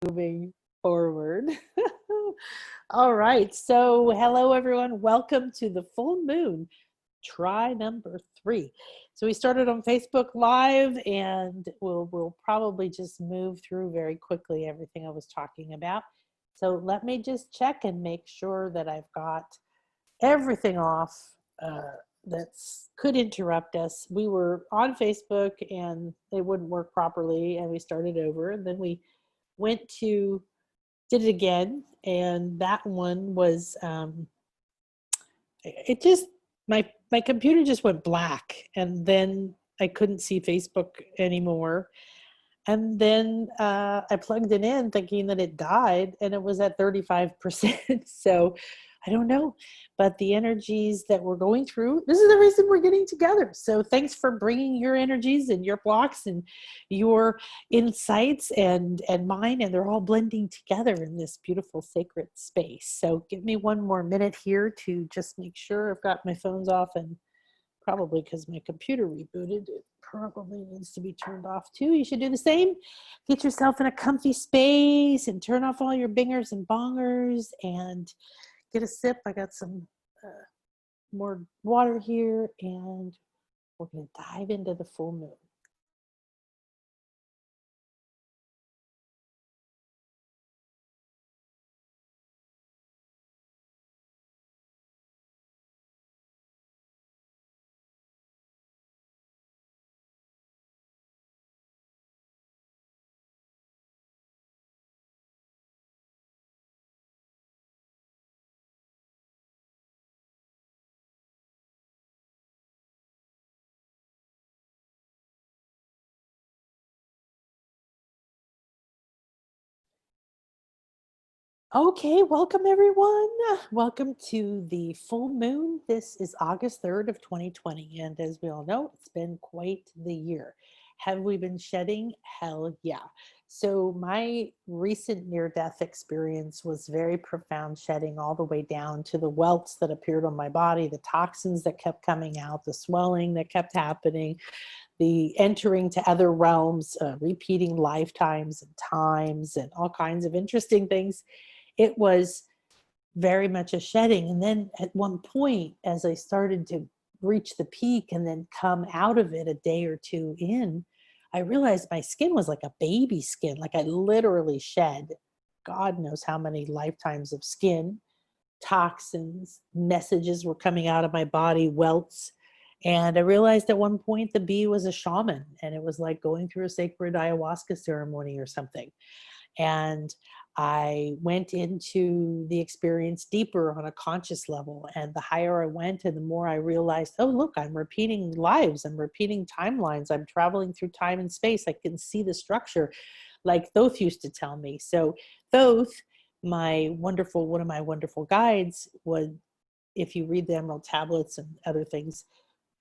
moving forward. All right. So, hello, everyone. Welcome to the full moon, try number 3. So, we started on Facebook Live, and we'll probably just move through very quickly everything I was talking about. So, let me just check and make sure that I've got everything off that could interrupt us. We were on Facebook and it wouldn't work properly, and we started over, and then we did it again, and that one was it just my computer just went black, and then I couldn't see Facebook anymore. And then I plugged it in thinking that it died, and it was at 35%. So I don't know, but the energies that we're going through, this is the reason we're getting together. So thanks for bringing your energies and your blocks and your insights and mine, and they're all blending together in this beautiful sacred space. So give me one more minute here to just make sure I've got my phones off, and probably because my computer rebooted, it probably needs to be turned off too. You should do the same. Get yourself in a comfy space and turn off all your bingers and bongers and get a sip. I got some more water here, and we're going to dive into the full moon. Okay, welcome everyone. Welcome to the full moon. This is August 3rd of 2020, and as we all know, it's been quite the year. Have we been shedding? Hell yeah. So my recent near-death experience was very profound, shedding all the way down to the welts that appeared on my body, the toxins that kept coming out, the swelling that kept happening, the entering to other realms, repeating lifetimes and times, and all kinds of interesting things. It was very much a shedding. And then at one point, as I started to reach the peak and then come out of it a day or two in, I realized my skin was like a baby skin. Like I literally shed God knows how many lifetimes of skin, toxins, messages were coming out of my body, welts. And I realized at one point the bee was a shaman, and it was like going through a sacred ayahuasca ceremony or something. And I went into the experience deeper on a conscious level. And the higher I went, and the more I realized, oh, look, I'm repeating lives. I'm repeating timelines. I'm traveling through time and space. I can see the structure like Thoth used to tell me. So Thoth, one of my wonderful guides, would, if you read the Emerald Tablets and other things,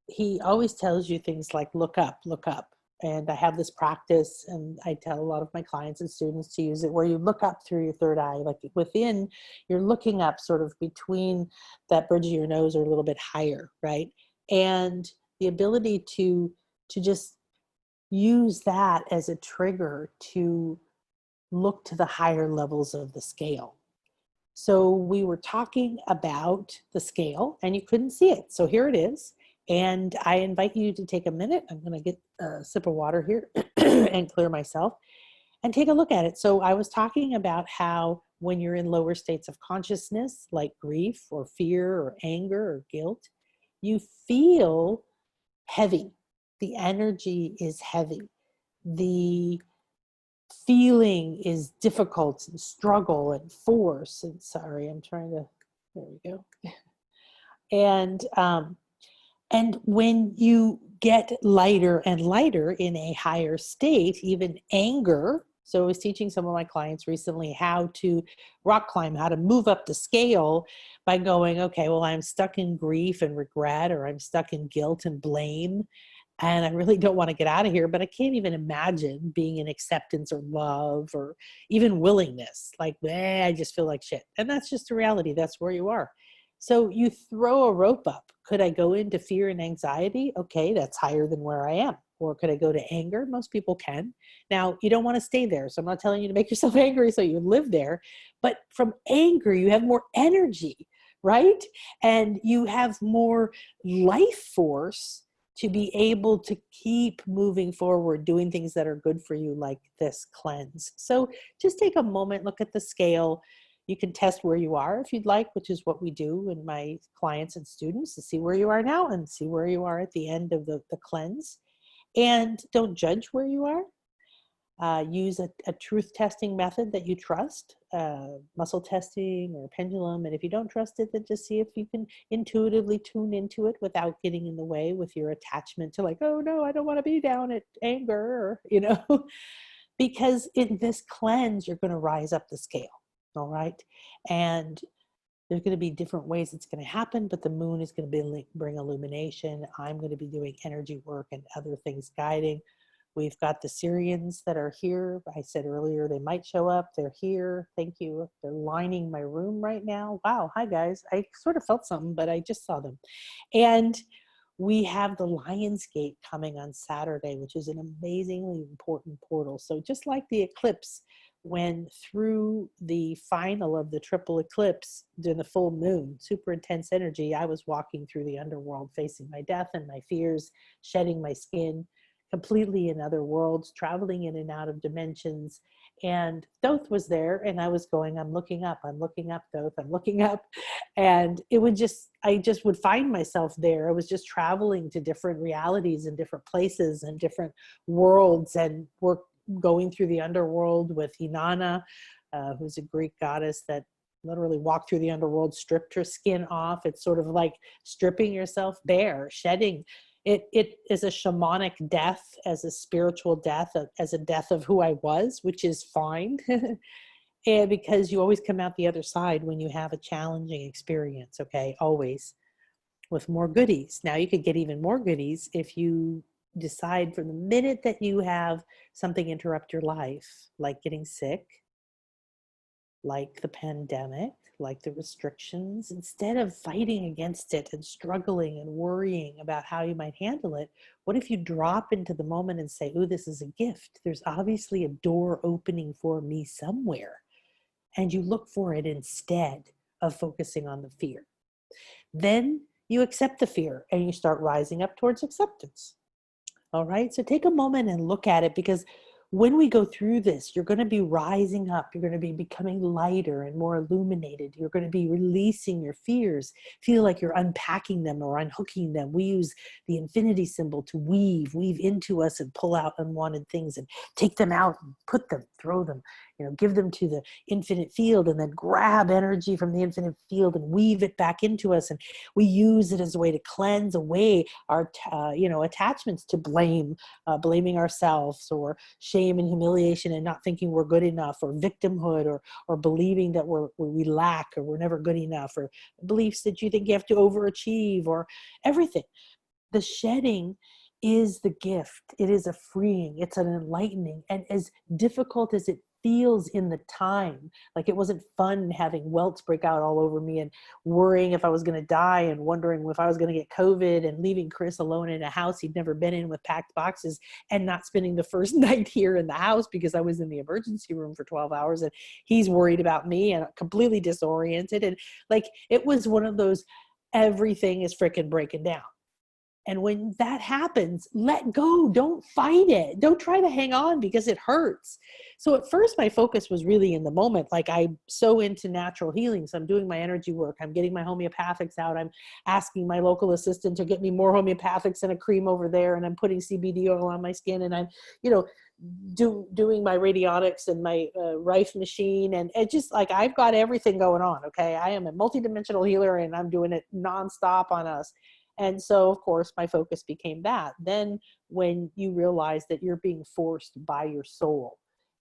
he always tells you things like, look up, look up. And I have this practice, and I tell a lot of my clients and students to use it, where you look up through your third eye, like within, you're looking up sort of between that bridge of your nose or a little bit higher, right? And the ability to just use that as a trigger to look to the higher levels of the scale. So we were talking about the scale, and you couldn't see it. So here it is. And I invite you to take a minute. I'm going to get a sip of water here and clear myself and take a look at it. So I was talking about how when you're in lower states of consciousness, like grief or fear or anger or guilt, you feel heavy. The energy is heavy. The feeling is difficult and struggle and force. And sorry, I'm trying to, there we go. And when you get lighter and lighter in a higher state, even anger. So I was teaching some of my clients recently how to rock climb, how to move up the scale by going, okay, well, I'm stuck in grief and regret, or I'm stuck in guilt and blame, and I really don't want to get out of here, but I can't even imagine being in acceptance or love or even willingness. Like, I just feel like shit. And that's just a reality. That's where you are. So you throw a rope up. Could I go into fear and anxiety? Okay, that's higher than where I am. Or could I go to anger? Most people can. Now, you don't want to stay there. So I'm not telling you to make yourself angry so you live there. But from anger, you have more energy, right? And you have more life force to be able to keep moving forward, doing things that are good for you, like this cleanse. So just take a moment, look at the scale. You can test where you are if you'd like, which is what we do in my clients and students, to see where you are now and see where you are at the end of the cleanse. And don't judge where you are. Use a truth testing method that you trust, muscle testing or pendulum. And if you don't trust it, then just see if you can intuitively tune into it without getting in the way with your attachment to, like, oh no, I don't want to be down at anger, or, because in this cleanse, you're going to rise up the scale. All right. And there's going to be different ways it's going to happen, but the moon is going to bring illumination. I'm going to be doing energy work and other things guiding. We've got the Syrians that are here. I said earlier they might show up. They're here. Thank you. They're lining my room right now. Wow. Hi, guys. I sort of felt something, but I just saw them. And we have the Lion's Gate coming on Saturday, which is an amazingly important portal. So just like the eclipse, when through the final of the triple eclipse during the full moon, super intense energy, I was walking through the underworld, facing my death and my fears, shedding my skin, completely in other worlds, traveling in and out of dimensions. And Thoth was there, and I was going, I'm looking up, Thoth, I'm looking up. And I just would find myself there. I was just traveling to different realities and different places and different worlds, and we're going through the underworld with Inanna, who's a Greek goddess that literally walked through the underworld, stripped her skin off. It's sort of like stripping yourself bare, shedding. It is a shamanic death, as a spiritual death, as a death of who I was, which is fine. And because you always come out the other side when you have a challenging experience, okay? Always with more goodies. Now you could get even more goodies if you decide from the minute that you have something interrupt your life, like getting sick, like the pandemic, like the restrictions, instead of fighting against it and struggling and worrying about how you might handle it, what if you drop into the moment and say, oh, this is a gift. There's obviously a door opening for me somewhere. And you look for it instead of focusing on the fear. Then you accept the fear and you start rising up towards acceptance. All right. So take a moment and look at it, because when we go through this, you're going to be rising up. You're going to be becoming lighter and more illuminated. You're going to be releasing your fears. Feel like you're unpacking them or unhooking them. We use the infinity symbol to weave into us and pull out unwanted things and take them out and put them, throw them, give them to the infinite field, and then grab energy from the infinite field and weave it back into us. And we use it as a way to cleanse away our, attachments to blaming ourselves, or shame and humiliation and not thinking we're good enough, or victimhood, or believing that we lack, or we're never good enough, or beliefs that you think you have to overachieve, or everything. The shedding is the gift. It is a freeing. It's an enlightening. And as difficult as it feels in the time, like it wasn't fun having welts break out all over me and worrying if I was going to die and wondering if I was going to get COVID, and leaving Chris alone in a house he'd never been in with packed boxes, and not spending the first night here in the house because I was in the emergency room for 12 hours and he's worried about me and completely disoriented. And like, it was one of those, everything is freaking breaking down. And when that happens, let go. Don't fight it. Don't try to hang on because it hurts. So at first, my focus was really in the moment. Like, I'm so into natural healing. So I'm doing my energy work. I'm getting my homeopathics out. I'm asking my local assistant to get me more homeopathics and a cream over there. And I'm putting CBD oil on my skin. And I'm, doing my radionics and my Rife machine. And it just, like, I've got everything going on. Okay. I am a multidimensional healer, and I'm doing it nonstop on us. And so, of course, my focus became that. Then when you realize that you're being forced by your soul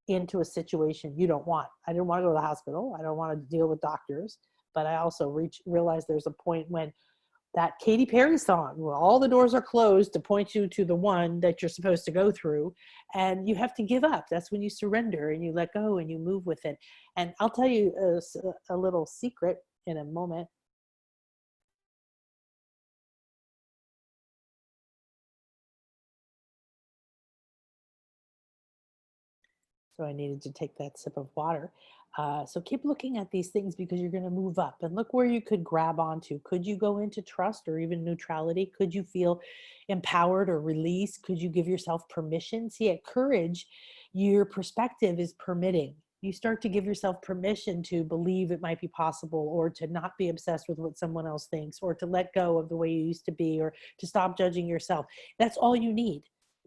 into a situation you don't want. I didn't want to go to the hospital. I don't want to deal with doctors. But I also realized there's a point when that Katy Perry song, where all the doors are closed to point you to the one that you're supposed to go through, and you have to give up. That's when you surrender and you let go and you move with it. And I'll tell you a little secret in a moment. So I needed to take that sip of water. So keep looking at these things because you're going to move up and look where you could grab onto. Could you go into trust or even neutrality? Could you feel empowered or released? Could you give yourself permission? See, at courage, your perspective is permitting. You start to give yourself permission to believe it might be possible, or to not be obsessed with what someone else thinks, or to let go of the way you used to be, or to stop judging yourself. That's all you need.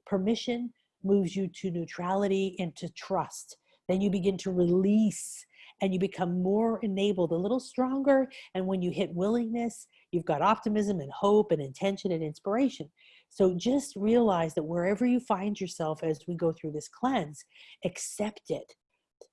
Permission moves you to neutrality and to trust. Then you begin to release and you become more enabled, a little stronger. And when you hit willingness, you've got optimism and hope and intention and inspiration. So just realize that wherever you find yourself as we go through this cleanse, accept it.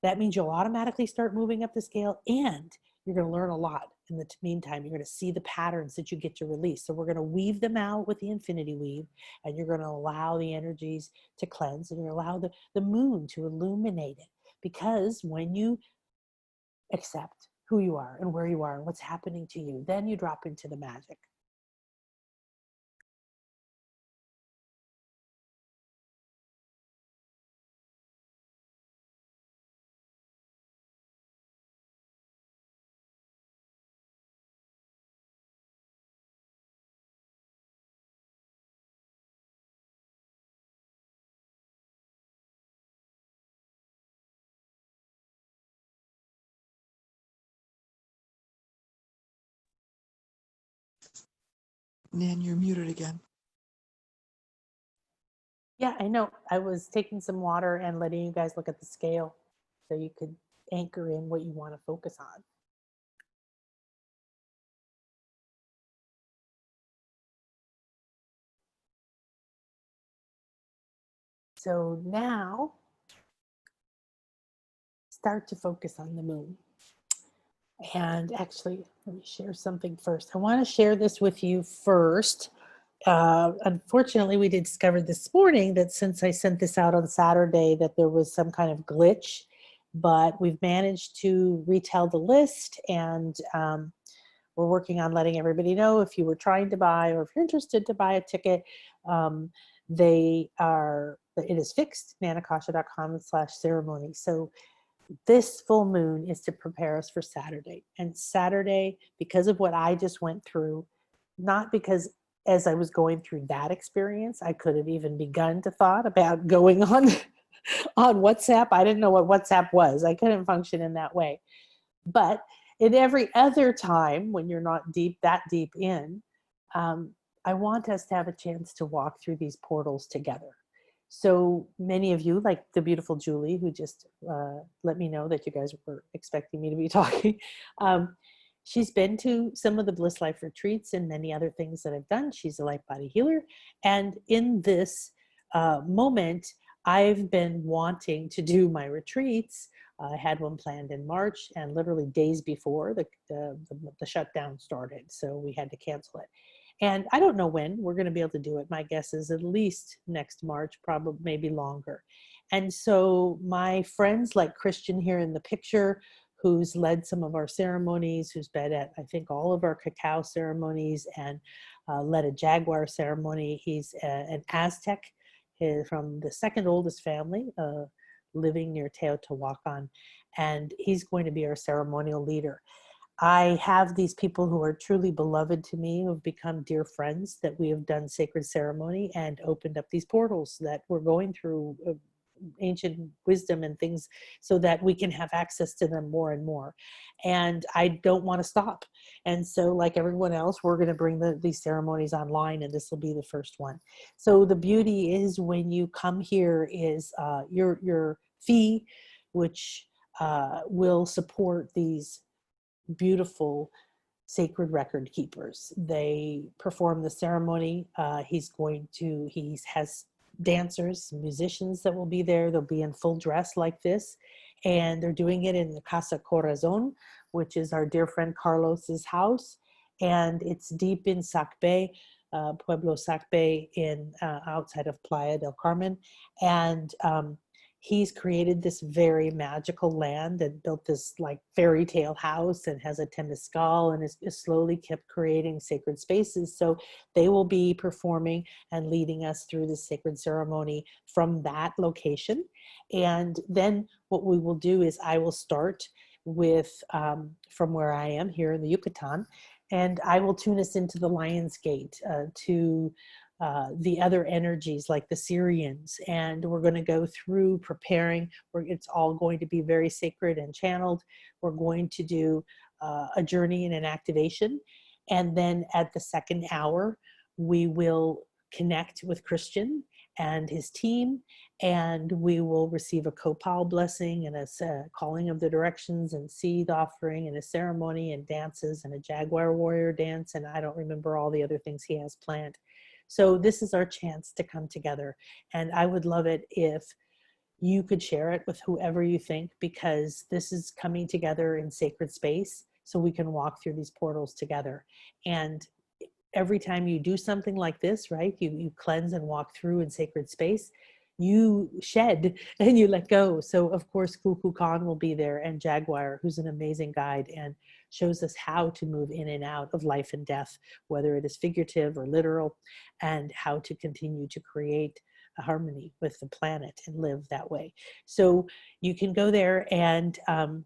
That means you'll automatically start moving up the scale, and you're going to learn a lot. In the meantime, you're going to see the patterns that you get to release. So we're going to weave them out with the infinity weave, and you're going to allow the energies to cleanse, and you're going to allow the moon to illuminate it. Because when you accept who you are and where you are and what's happening to you, then you drop into the magic. Nan, you're muted again. Yeah, I know. I was taking some water and letting you guys look at the scale so you could anchor in what you want to focus on. So now start to focus on the moon. And actually, let me share something first. I want to share this with you first. Unfortunately, we discovered this morning that since I sent this out on Saturday, that there was some kind of glitch, but we've managed to retell the list, and we're working on letting everybody know if you were trying to buy or if you're interested to buy a ticket. It is fixed, nanakasha.com/ceremony. So this full moon is to prepare us for Saturday. And Saturday, because of what I just went through, not because as I was going through that experience, I could have even begun to thought about going on on WhatsApp. I didn't know what WhatsApp was. I couldn't function in that way. But in every other time, when you're not that deep in, um, I want us to have a chance to walk through these portals together. So many of you, like the beautiful Julie, who just let me know that you guys were expecting me to be talking. She's been to some of the Bliss Life retreats and many other things that I've done. She's a light body healer. And in this moment, I've been wanting to do my retreats. I had one planned in March, and literally days before the shutdown started. So we had to cancel it. And I don't know when we're going to be able to do it. My guess is at least next March, probably maybe longer. And so my friends like Christian here in the picture, who's led some of our ceremonies, who's been at, I think, all of our cacao ceremonies, and led a jaguar ceremony. He's an Aztec from the second oldest family, living near Teotihuacan, and he's going to be our ceremonial leader. I have these people who are truly beloved to me, who have become dear friends, that we have done sacred ceremony and opened up these portals that we're going through ancient wisdom and things so that we can have access to them more and more. And I don't want to stop. And so, like everyone else, we're going to bring these ceremonies online, and this will be the first one. So the beauty is when you come here is your fee, which will support these beautiful sacred record keepers. They perform the ceremony. He has dancers, musicians that will be there. They'll be in full dress like this. And they're doing it in the Casa Corazon, which is our dear friend Carlos's house. And it's deep in Sac Bay, Pueblo Sac Bay, in outside of Playa del Carmen. And he's created this very magical land and built this like fairy tale house and has a temescal and is slowly kept creating sacred spaces. So they will be performing and leading us through the sacred ceremony from that location. And then what we will do is I will start with from where I am here in the Yucatan, and I will tune us into the Lion's Gate to the other energies like the Syrians, and we're going to go through preparing. It's all going to be very sacred and channeled. We're going to do a journey and an activation, and then at the second hour we will connect with Christian and his team, and we will receive a Copal Blessing and a calling of the directions and seed offering and a ceremony and dances and a Jaguar Warrior dance, and I don't remember all the other things he has planned. So this is our chance to come together, and I would love it if you could share it with whoever you think, because this is coming together in sacred space so we can walk through these portals together. And every time you do something like this, right, you cleanse and walk through in sacred space, you shed and you let go. So of course, Kuku Khan will be there, and Jaguar, who's an amazing guide and shows us how to move in and out of life and death, whether it is figurative or literal, and how to continue to create a harmony with the planet and live that way. So you can go there and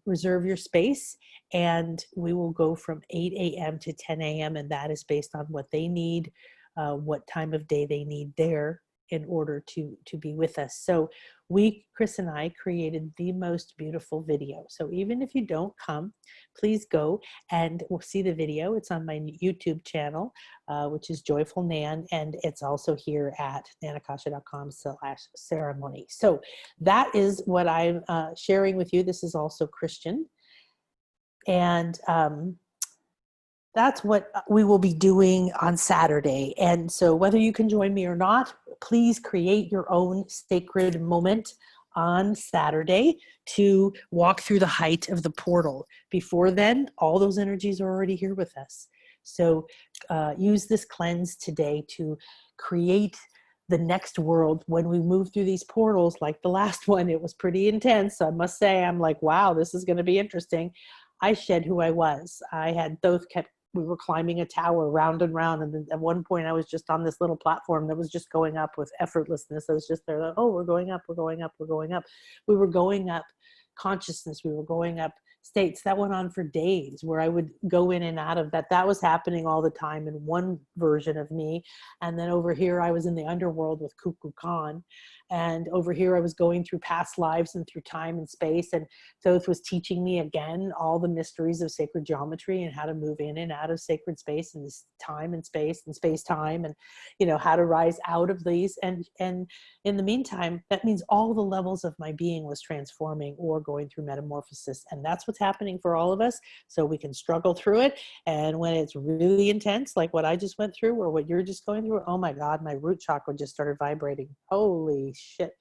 reserve your space, and we will go from 8 a.m. to 10 a.m. and that is based on what they need, what time of day they need there in order to be with us. So Chris and I created the most beautiful video. So even if you don't come, please go and we'll see the video. It's on my YouTube channel, which is Joyful Nan, and it's also here at nanakasha.com/ceremony. So that is what I'm sharing with you. This is also Christian. And that's what we will be doing on Saturday. And so whether you can join me or not, please create your own sacred moment on Saturday to walk through the height of the portal. Before then, all those energies are already here with us. So use this cleanse today to create the next world. When we move through these portals, like the last one, it was pretty intense. I must say, I'm like, wow, this is going to be interesting. I shed who I was. I had both we were climbing a tower round and round. And then at one point I was just on this little platform that was just going up with effortlessness. I was just there like, oh, we're going up, we're going up, we're going up. We were going up consciousness. We were going up states. That went on for days where I would go in and out of that. That was happening all the time in one version of me. And then over here, I was in the underworld with Kuku Khan. And over here, I was going through past lives and through time and space. And Thoth was teaching me again all the mysteries of sacred geometry and how to move in and out of sacred space and this time and space time, and you know how to rise out of these. And in the meantime, that means all the levels of my being was transforming or going through metamorphosis. And that's what's happening for all of us. So we can struggle through it. And when it's really intense, like what I just went through or what you're just going through, oh my God, my root chakra just started vibrating. Holy shit.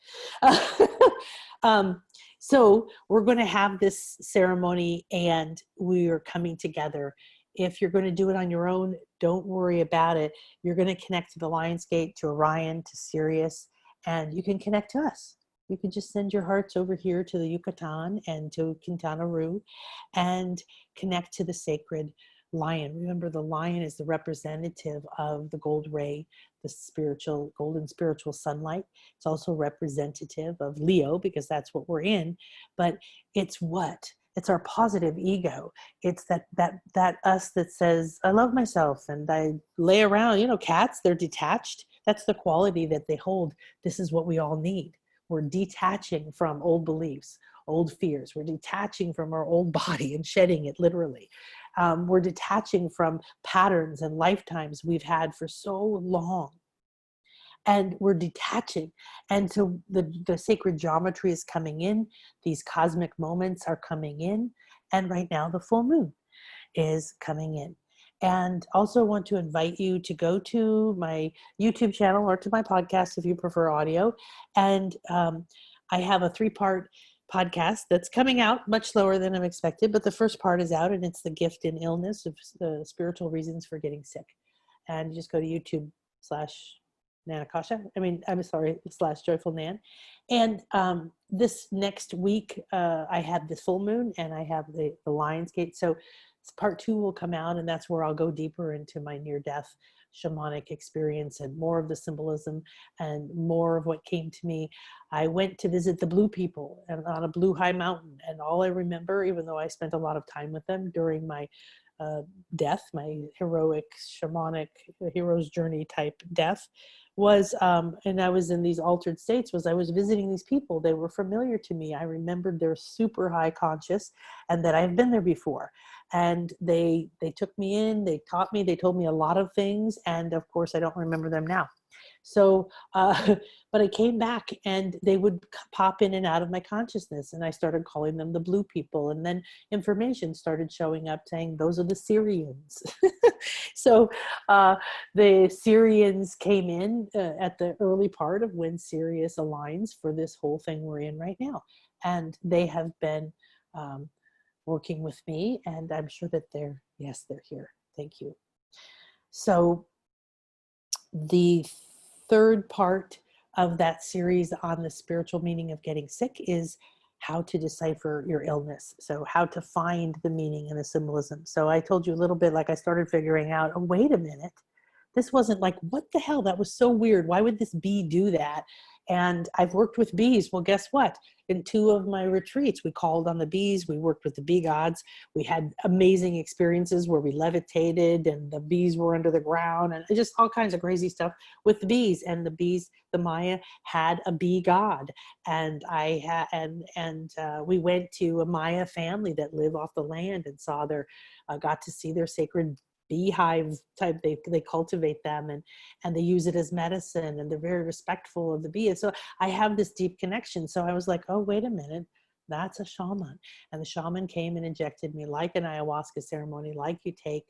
So we're going to have this ceremony and we are coming together. If you're going to do it on your own, don't worry about it. You're going to connect to the Lion's Gate, to Orion, to Sirius, and you can connect to us. You can just send your hearts over here to the Yucatan and to Quintana Roo and connect to the sacred lion. Remember, the lion is the representative of the gold ray, the spiritual, golden spiritual sunlight. It's also representative of Leo because that's what we're in. But it's what? It's our positive ego. It's that us that says, I love myself and I lay around. You know, cats, they're detached. That's the quality that they hold. This is what we all need. We're detaching from old beliefs, old fears. We're detaching from our old body and shedding it literally. We're detaching from patterns and lifetimes we've had for so long. And we're detaching. And so the sacred geometry is coming in. These cosmic moments are coming in. And right now the full moon is coming in. And also want to invite you to go to my YouTube channel or to my podcast if you prefer audio. And I have a 3-part podcast that's coming out much slower than I'm expected, but the first part is out and it's the gift in illness of the spiritual reasons for getting sick. And you just go to YouTube/ Nanakasha. I'm sorry, / Joyful Nan. And this next week, I have the full moon and I have the Lion's Gate. So part 2 will come out, and that's where I'll go deeper into my near-death shamanic experience and more of the symbolism and more of what came to me. I went to visit the blue people and on a blue high mountain, and all I remember, even though I spent a lot of time with them during my death, my heroic shamanic hero's journey type death, was and I was in these altered states, was I was visiting these people. They were familiar to me. I remembered they're super high conscious and that I've been there before. And they took me in, they taught me, they told me a lot of things, and of course I don't remember them now. So but I came back and they would pop in and out of my consciousness, and I started calling them the blue people, and then information started showing up saying those are the Syrians. So the Syrians came in at the early part of when Sirius aligns for this whole thing we're in right now, and they have been working with me, and I'm sure that they're here. Thank you. So the third part of that series on the spiritual meaning of getting sick is how to decipher your illness. So how to find the meaning and the symbolism. So I told you a little bit, like I started figuring out, oh, wait a minute. This wasn't like, what the hell? That was so weird. Why would this bee do that? And I've worked with bees. Well, guess what? In 2 of my retreats, we called on the bees. We worked with the bee gods. We had amazing experiences where we levitated and the bees were under the ground and just all kinds of crazy stuff with the bees. And the bees, the Maya had a bee god. And we went to a Maya family that live off the land and saw got to see their sacred beehive type. They cultivate them and they use it as medicine, and they're very respectful of the bee. And so I have this deep connection. So I was like, oh, wait a minute, that's a shaman. And the shaman came and injected me like an ayahuasca ceremony, like you take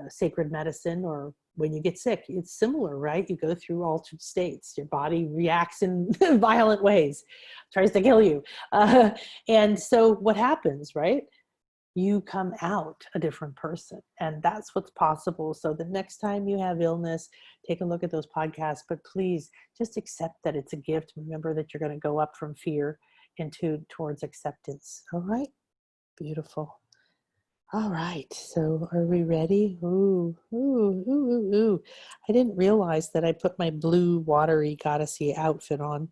sacred medicine, or when you get sick, it's similar, right? You go through altered states. Your body reacts in violent ways, tries to kill you. And so what happens, right? You come out a different person, and that's what's possible. So the next time you have illness, take a look at those podcasts, but please just accept that it's a gift. Remember that you're going to go up from fear towards acceptance. All right. Beautiful. All right. So are we ready? Ooh, ooh, ooh, ooh, ooh. I didn't realize that I put my blue watery goddessy outfit on,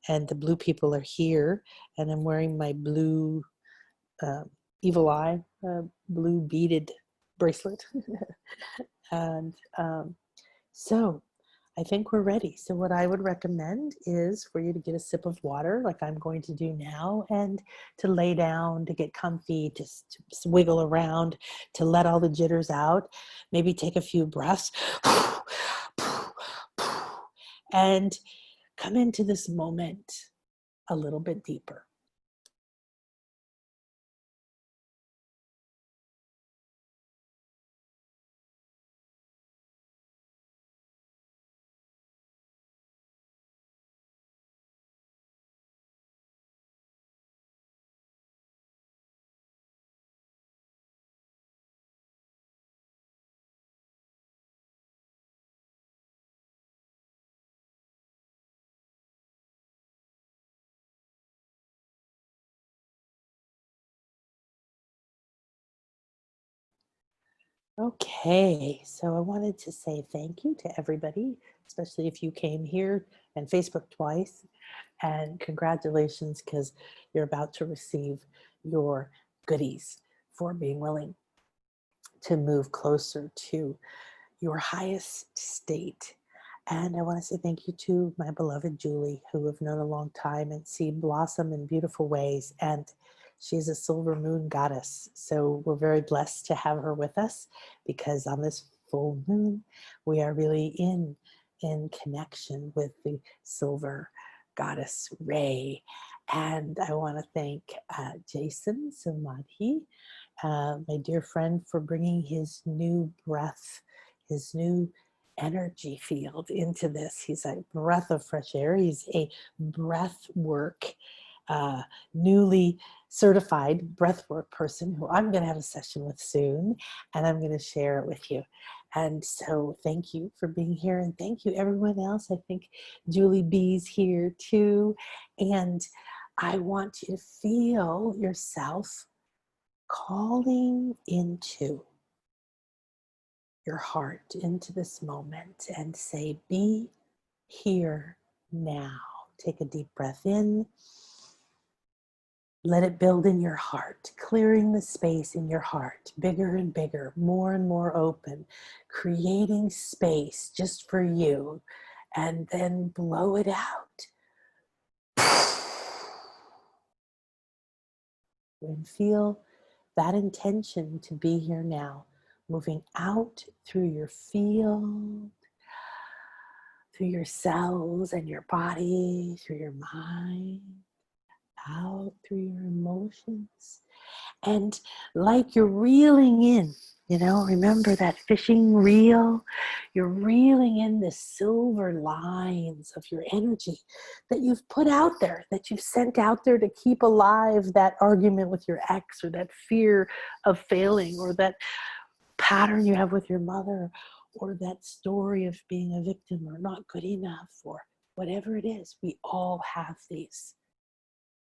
and the blue people are here, and I'm wearing my blue evil eye blue beaded bracelet. And so I think we're ready. So what I would recommend is for you to get a sip of water like I'm going to do now, and to lay down, to get comfy, to wiggle around, to let all the jitters out. Maybe take a few breaths and come into this moment a little bit deeper. Okay, so I wanted to say thank you to everybody, especially if you came here and Facebook twice, and congratulations, because you're about to receive your goodies for being willing to move closer to your highest state. And I want to say thank you to my beloved Julie, who I've known a long time and see blossom in beautiful ways. And she's a silver moon goddess. So we're very blessed to have her with us, because on this full moon, we are really in connection with the silver goddess Ray. And I want to thank Jason Samadhi, my dear friend, for bringing his new breath, his new energy field into this. He's a breath of fresh air. He's a breath work, newly certified breathwork person who I'm going to have a session with soon, and I'm going to share it with you. And so thank you for being here, and thank you everyone else. I think Julie B's here too. And I want you to feel yourself calling into your heart, into this moment, and say, be here now. Take a deep breath in. Let it build in your heart, clearing the space in your heart, bigger and bigger, more and more open, creating space just for you, and then blow it out. And feel that intention to be here now, moving out through your field, through your cells and your body, through your mind, out through your emotions. And like you're reeling in, remember that fishing reel? You're reeling in the silver lines of your energy that you've put out there, that you've sent out there to keep alive that argument with your ex, or that fear of failing, or that pattern you have with your mother, or that story of being a victim or not good enough, or whatever it is. We all have these.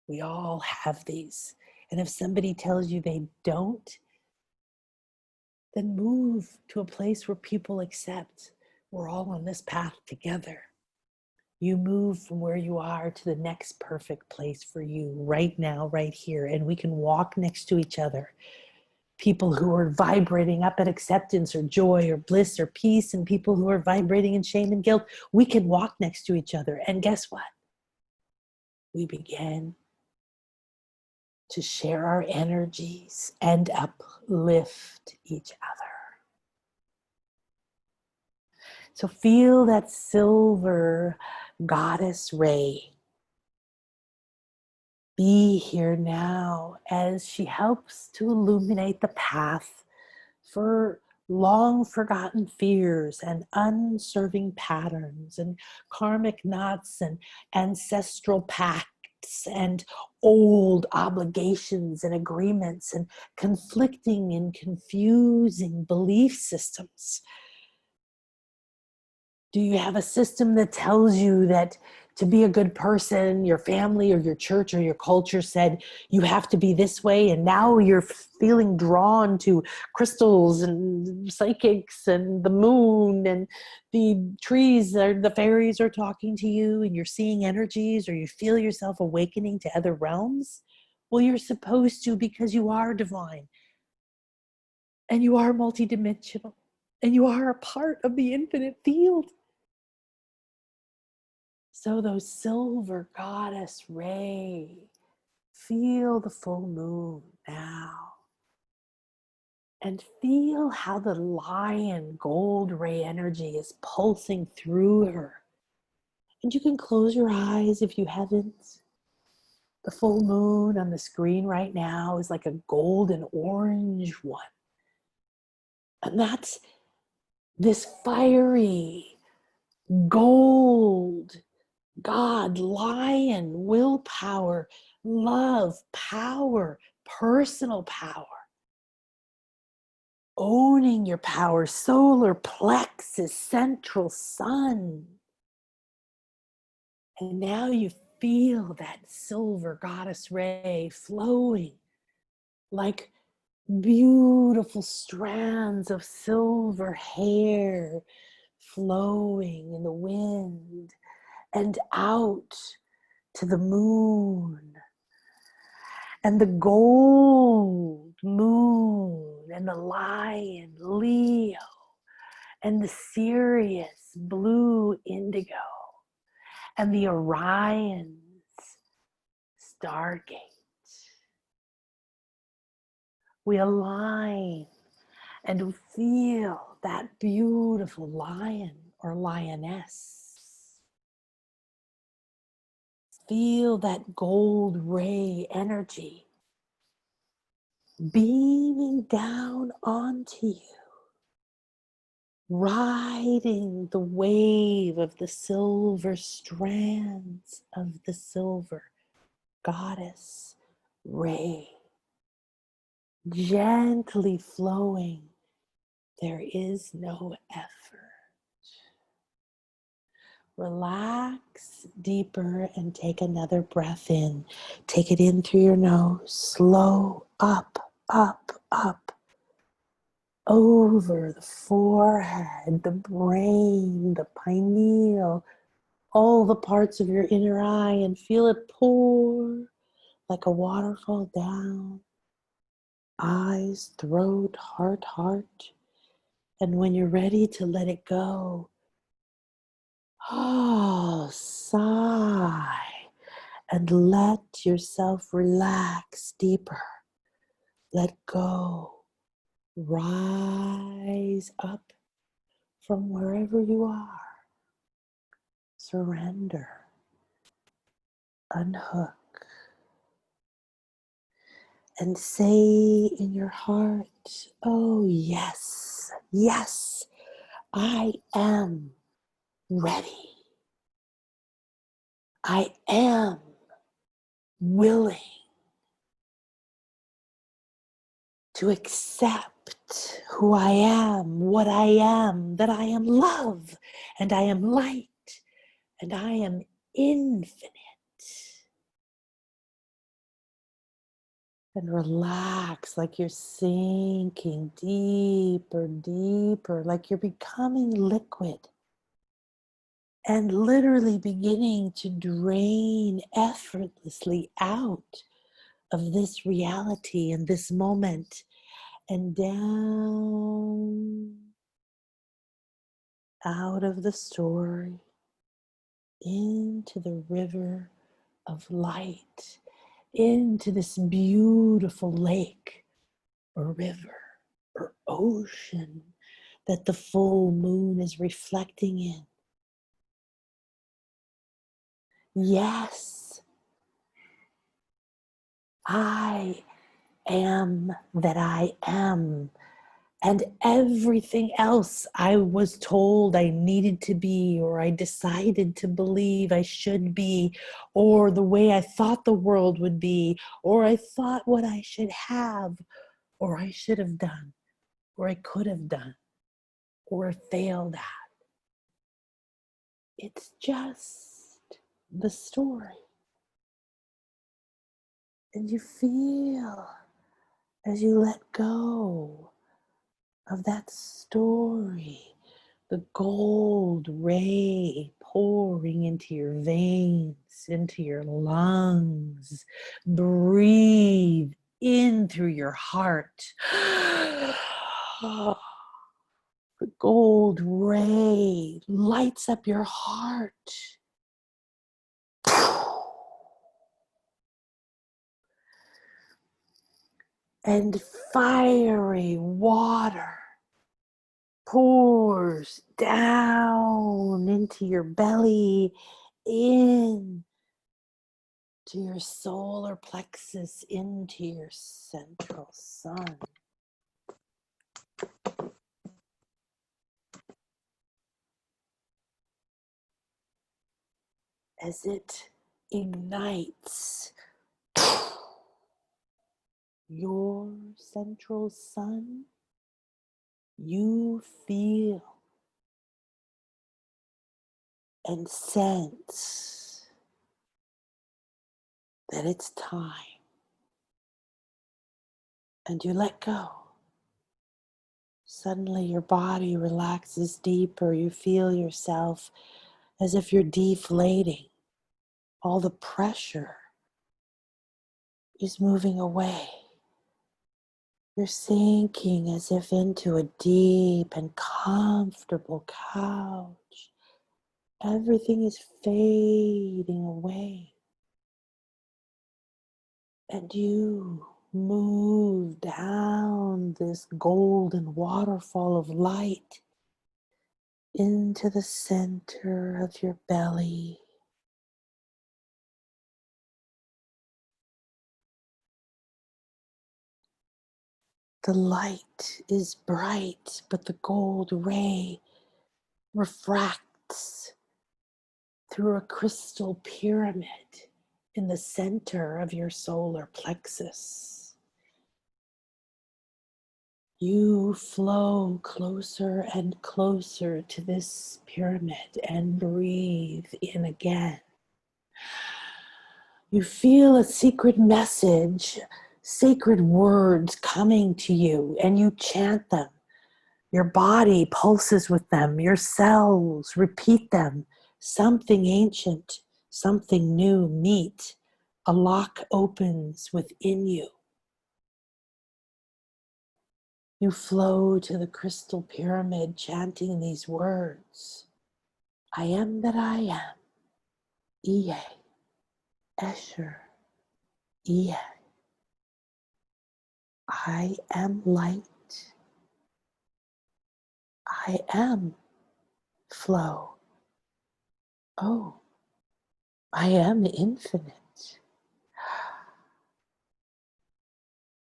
We all have these. And if somebody tells you they don't, then move to a place where people accept we're all on this path together. You move from where you are to the next perfect place for you right now, right here. And we can walk next to each other. People who are vibrating up at acceptance or joy or bliss or peace, and people who are vibrating in shame and guilt, we can walk next to each other. And guess what? We begin to share our energies and uplift each other. So feel that silver goddess ray be here now as she helps to illuminate the path for long forgotten fears and unserving patterns and karmic knots and ancestral pacts and old obligations and agreements and conflicting and confusing belief systems. Do you have a system that tells you that to be a good person, your family or your church or your culture said you have to be this way, and now you're feeling drawn to crystals and psychics and the moon and the trees, or the fairies are talking to you, and you're seeing energies, or you feel yourself awakening to other realms? Well, you're supposed to, because you are divine and you are multidimensional and you are a part of the infinite field. So those silver goddess ray, feel the full moon now. And feel how the lion gold ray energy is pulsing through her. And you can close your eyes if you haven't. The full moon on the screen right now is like a golden orange one. And that's this fiery gold God, lion, willpower, love, power, personal power. Owning your power, solar plexus, central sun. And now you feel that silver goddess ray flowing like beautiful strands of silver hair flowing in the wind and out to the moon, and the gold moon, and the lion Leo, and the Sirius blue indigo, and the Orion's stargate. We align and feel that beautiful lion or lioness. Feel that gold ray energy beaming down onto you, riding the wave of the silver strands of the silver goddess ray, gently flowing. There is no effort. Relax deeper and take another breath in. Take it in through your nose. Slow up, up, up. Over the forehead, the brain, the pineal, all the parts of your inner eye, and feel it pour like a waterfall down. Eyes, throat, heart, heart. And when you're ready to let it go, sigh and let yourself relax deeper. Let go. Rise up from wherever you are. Surrender. Unhook. And say in your heart, oh yes, yes, I am ready. I am willing to accept who I am, what I am, that I am love, and I am light, and I am infinite. And relax like you're sinking deeper, deeper, like you're becoming liquid. And literally beginning to drain effortlessly out of this reality and this moment and down out of the story into the river of light, into this beautiful lake or river or ocean that the full moon is reflecting in. Yes, I am that I am. And everything else I was told I needed to be, or I decided to believe I should be, or the way I thought the world would be, or I thought what I should have, or I should have done, or I could have done, or failed at. It's just the story. And you feel as you let go of that story, the gold ray pouring into your veins, into your lungs. Breathe in through your heart. The gold ray lights up your heart. And fiery water pours down into your belly, in to your solar plexus, into your central sun. As it ignites your central sun, you feel and sense that it's time. And you let go. Suddenly your body relaxes deeper. You feel yourself as if you're deflating. All the pressure is moving away. You're sinking as if into a deep and comfortable couch. Everything is fading away. And you move down this golden waterfall of light into the center of your belly. The light is bright, but the gold ray refracts through a crystal pyramid in the center of your solar plexus. You flow closer and closer to this pyramid and breathe in again. You feel a secret message, sacred words coming to you, and you chant them. Your body pulses with them. Your cells repeat them. Something ancient, something new meet. A lock opens within you. You flow to the crystal pyramid chanting these words. I am that I am. Iye. Esher. Iye. I am light. I am flow. Oh, I am infinite.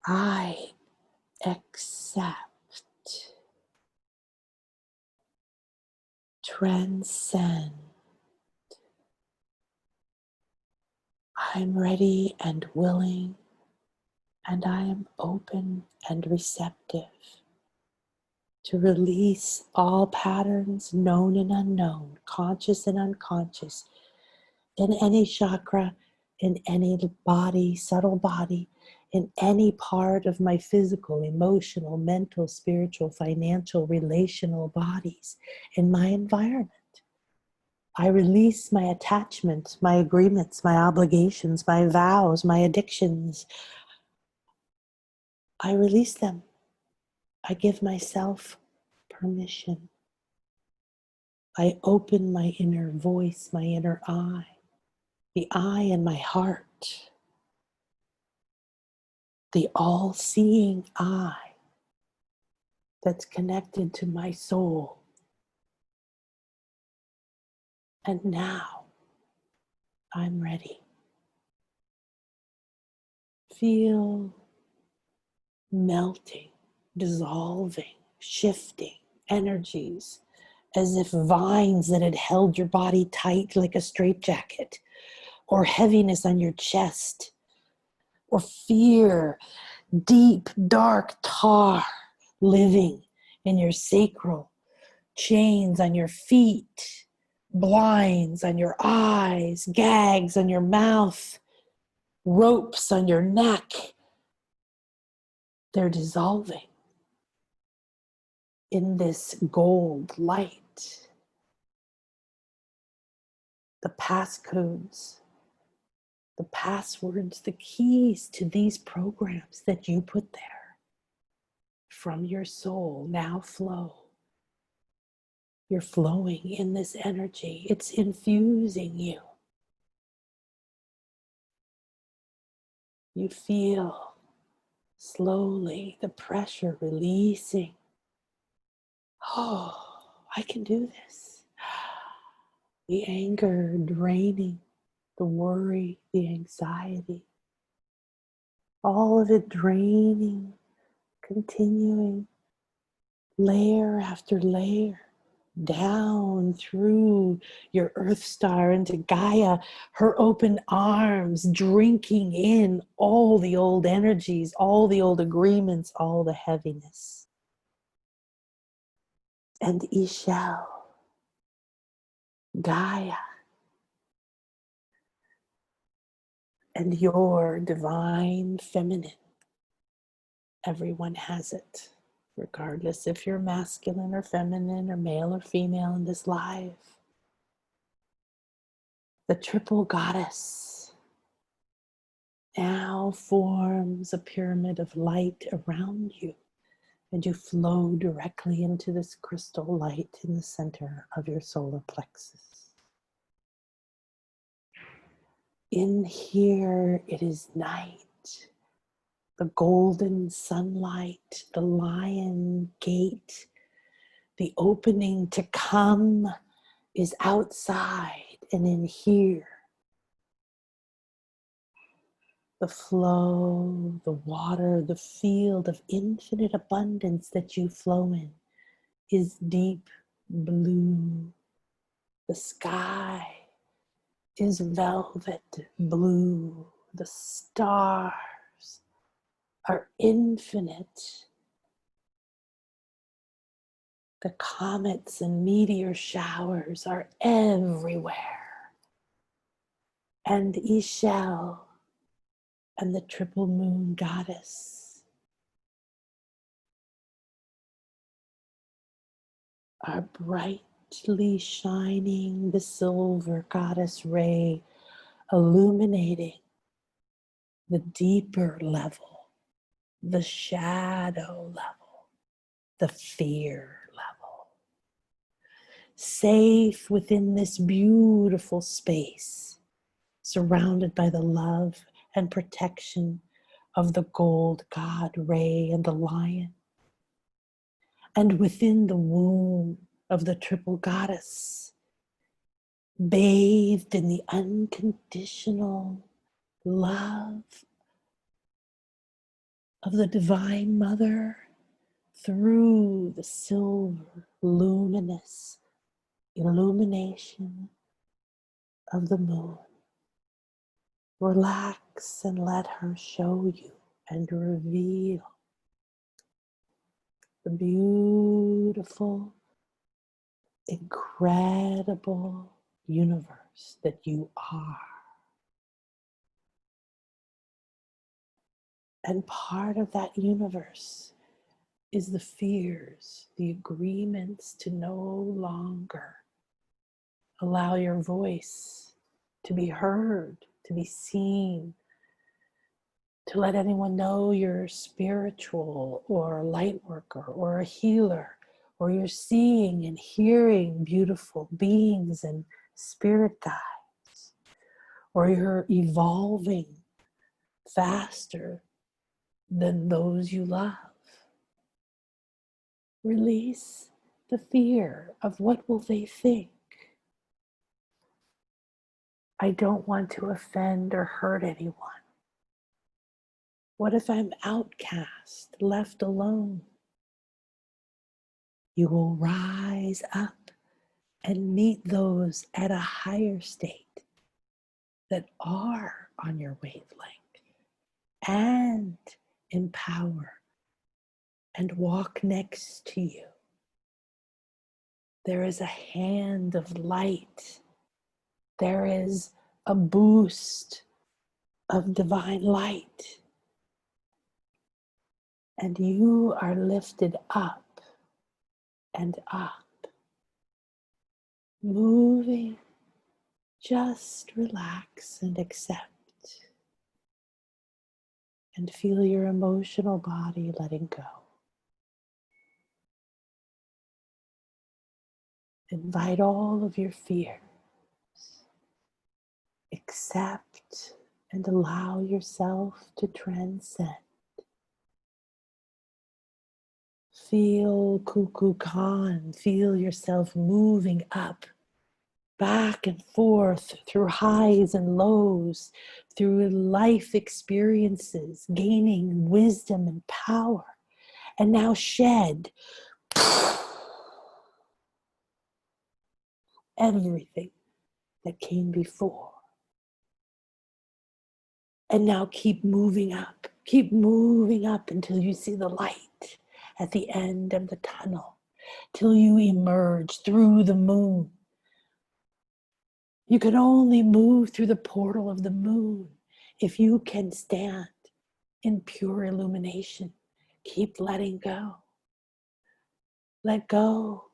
I accept, transcend. I'm ready and willing, and I am open and receptive to release all patterns, known and unknown, conscious and unconscious, in any chakra, in any body, subtle body, in any part of my physical, emotional, mental, spiritual, financial, relational bodies, in my environment. I release my attachments, my agreements, my obligations, my vows, my addictions. I release them. I give myself permission. I open my inner voice, my inner eye, the eye in my heart, the all-seeing eye that's connected to my soul. And now I'm ready. Feel melting, dissolving, shifting energies as if vines that had held your body tight like a straitjacket, or heaviness on your chest, or fear, deep, dark tar living in your sacral, chains on your feet, blinds on your eyes, gags on your mouth, ropes on your neck. They're dissolving in this gold light. The passcodes, the passwords, the keys to these programs that you put there from your soul now flow. You're flowing in this energy. It's infusing you. You feel slowly the pressure releasing. Oh, I can do this. The anger draining, the worry, the anxiety, all of it draining, continuing layer after layer, down through your earth star into Gaia, her open arms, drinking in all the old energies, all the old agreements, all the heaviness. And Ishel, Gaia, and your divine feminine. Everyone has it, regardless if you're masculine or feminine or male or female in this life. The triple goddess now forms a pyramid of light around you, and you flow directly into this crystal light in the center of your solar plexus. In here, it is night. The golden sunlight, the lion gate, the opening to come is outside, and in here, the flow, the water, the field of infinite abundance that you flow in is deep blue. The sky is velvet blue. The stars are infinite. The comets and meteor showers are everywhere. And Ishel and the triple moon goddess are brightly shining, the silver goddess ray illuminating the deeper level, the shadow level, the fear level. Safe within this beautiful space, surrounded by the love and protection of the gold god Ray and the lion, and within the womb of the triple goddess, bathed in the unconditional love of the Divine Mother through the silver, luminous illumination of the moon. Relax and let her show you and reveal the beautiful, incredible universe that you are. And part of that universe is the fears, the agreements to no longer allow your voice to be heard, to be seen, to let anyone know you're spiritual or a light worker or a healer, or you're seeing and hearing beautiful beings and spirit guides, or you're evolving faster than those you love. Release the fear of what will they think. I don't want to offend or hurt anyone. What if I'm outcast, left alone? You will rise up and meet those at a higher state that are on your wavelength and empower and walk next to you. There is a hand of light. There is a boost of divine light. And you are lifted up and up, moving. Just relax and accept. And feel your emotional body letting go. Invite all of your fears. Accept and allow yourself to transcend. Feel Cuckoo Khan. Feel yourself moving up, back and forth through highs and lows, through life experiences, gaining wisdom and power. And now shed everything that came before. And now keep moving up until you see the light at the end of the tunnel, till you emerge through the moon. You can only move through the portal of the moon if you can stand in pure illumination. Keep letting go. Let go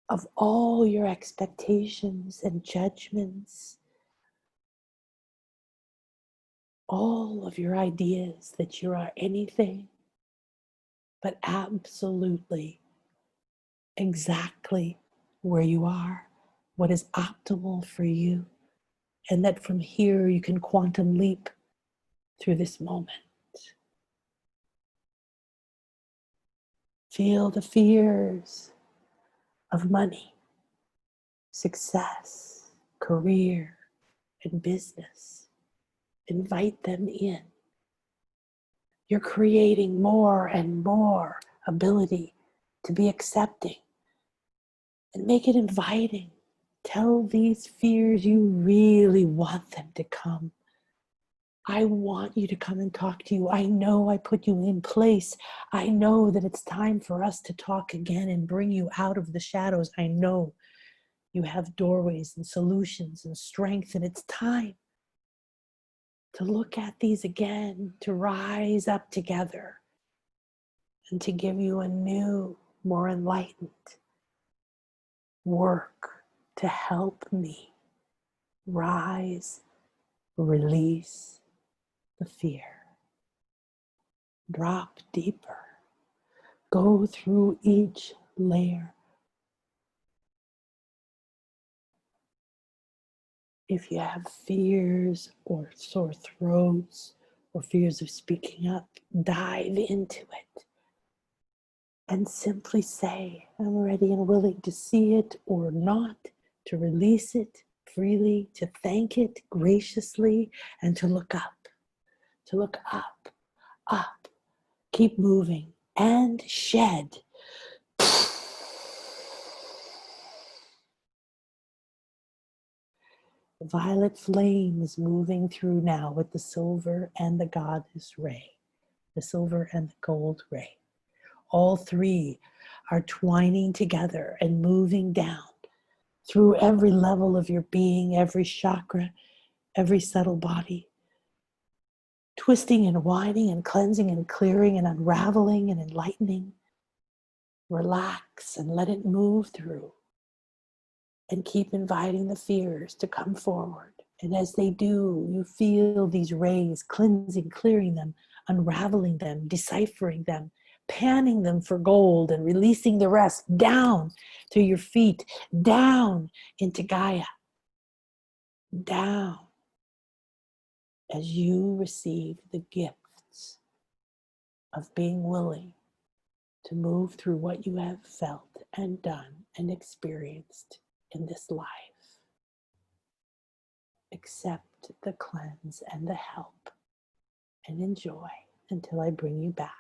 of all your expectations and judgments, all of your ideas that you are anything but absolutely exactly where you are, what is optimal for you, and that from here you can quantum leap through this moment. Feel the fears of money, success, career, and business. Invite them in. You're creating more and more ability to be accepting, and make it inviting. Tell these fears you really want them to come. I want you to come and talk to you. I know I put you in place. I know that it's time for us to talk again and bring you out of the shadows. I know you have doorways and solutions and strength, and it's time to look at these again, to rise up together, and to give you a new, more enlightened work to help me rise, release the fear. Drop deeper. Go through each layer. If you have fears or sore throats or fears of speaking up, dive into it and simply say, I'm ready and willing to see it or not, to release it freely, to thank it graciously, and to look up, up. Keep moving and shed. The violet flame is moving through now with the silver and the goddess ray, the silver and the gold ray. All three are twining together and moving down through every level of your being, every chakra, every subtle body, twisting and winding and cleansing and clearing and unraveling and enlightening. Relax and let it move through. And keep inviting the fears to come forward. And as they do, you feel these rays cleansing, clearing them, unraveling them, deciphering them, panning them for gold, and releasing the rest down through your feet, down into Gaia, down as you receive the gifts of being willing to move through what you have felt and done and experienced in this life. Accept the cleanse and the help and enjoy until I bring you back.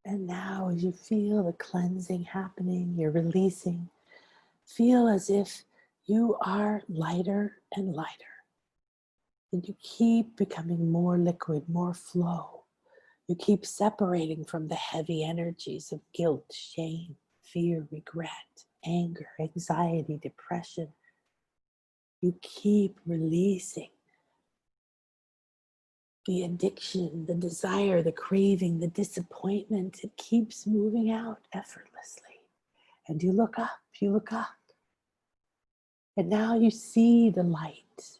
And now as you feel the cleansing happening, you're releasing, feel as if you are lighter and lighter. And you keep becoming more liquid, more flow. You keep separating from the heavy energies of guilt, shame, fear, regret, anger, anxiety, depression. You keep releasing the addiction, the desire, the craving, the disappointment. It keeps moving out effortlessly. And you look up, and now you see the light,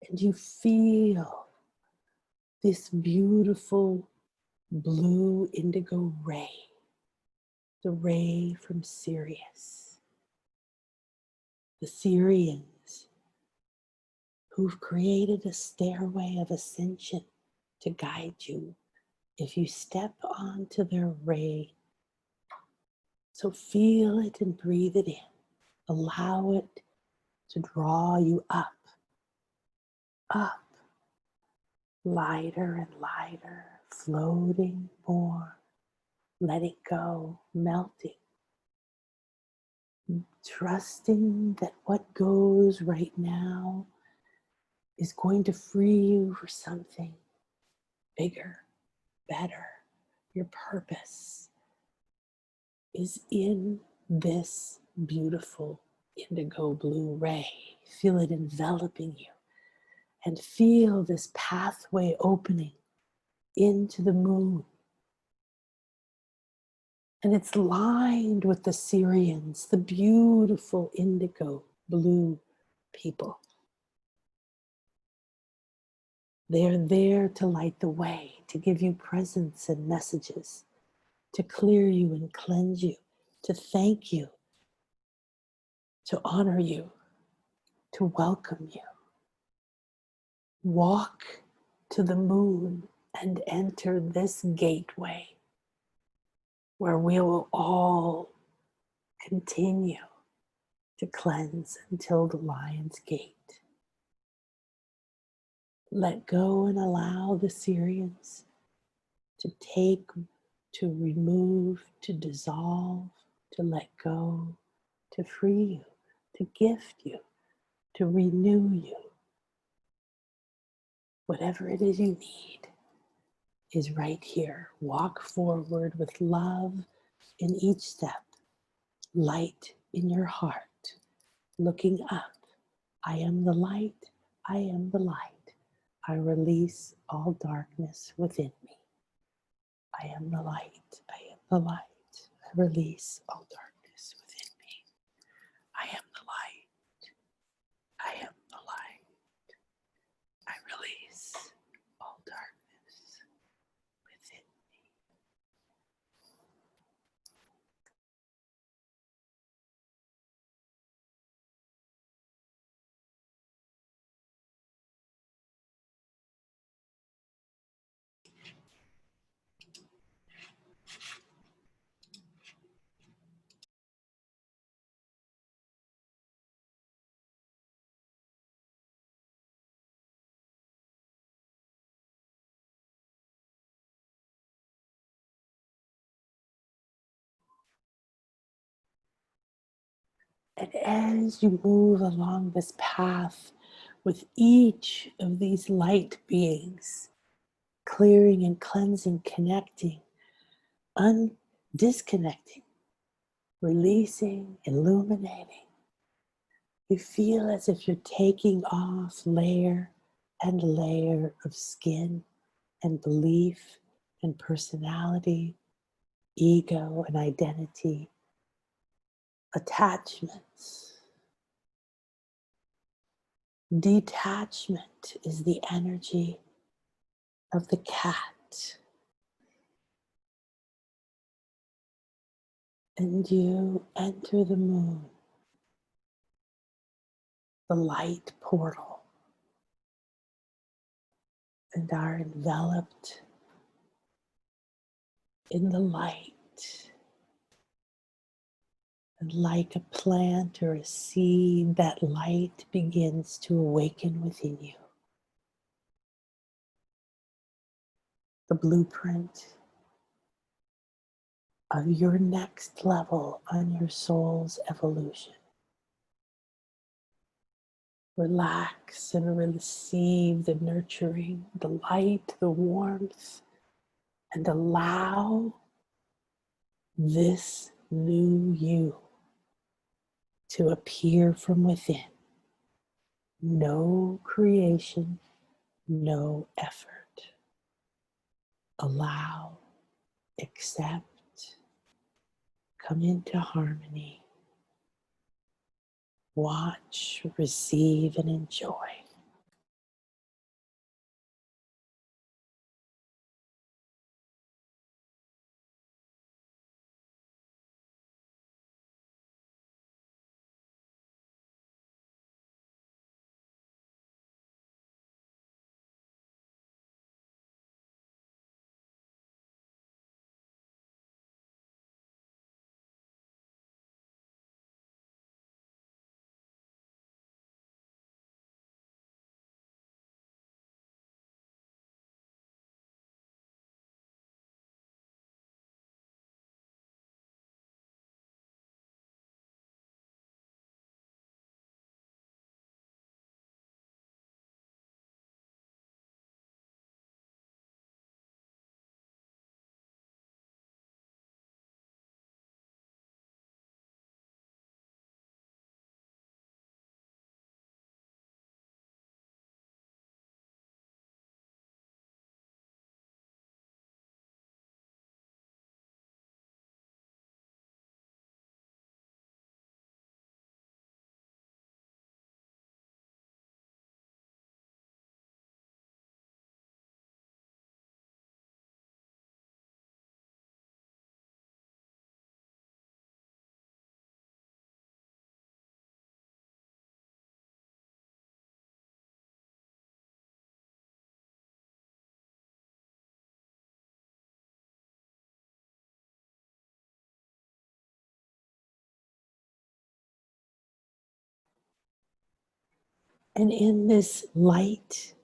and you feel this beautiful blue indigo ray, the ray from Sirius, the Syrians who've created a stairway of ascension to guide you if you step onto their ray. So feel it and breathe it in. Allow it to draw you up, lighter and lighter, floating more Let it go, melting, trusting that what goes right now is going to free you for something bigger, better. Your purpose is in this beautiful indigo blue ray. Feel it enveloping you and feel this pathway opening into the moon. And it's lined with the Syrians, the beautiful indigo blue people. They're there to light the way, to give you presents and messages, to clear you and cleanse you, to thank you, to honor you, to welcome you. Walk to the moon and enter this gateway where we will all continue to cleanse until the lion's gate. Let go and allow the Syrians to take, to remove, to dissolve, to let go, to free you, to gift you, to renew you. Whatever it is you need is right here. Walk forward with love in each step, light in your heart, looking up. I am the light, I am the light. I release all darkness within me. I am the light, I am the light. I release all darkness within me. I am the light, I am the light. I release all darkness within me. And as you move along this path with each of these light beings, clearing and cleansing, connecting, disconnecting, releasing, illuminating, you feel as if you're taking off layer and layer of skin and belief and personality, ego and identity, attachments. Detachment is the energy of the cat. And you enter the moon, the light portal, and are enveloped in the light. And like a plant or a seed, that light begins to awaken within you. The blueprint of your next level on your soul's evolution. Relax and receive the nurturing, the light, the warmth, and allow this new you to appear from within. No creation, no effort. Allow, accept, come into harmony. Watch, receive, and enjoy. And in this light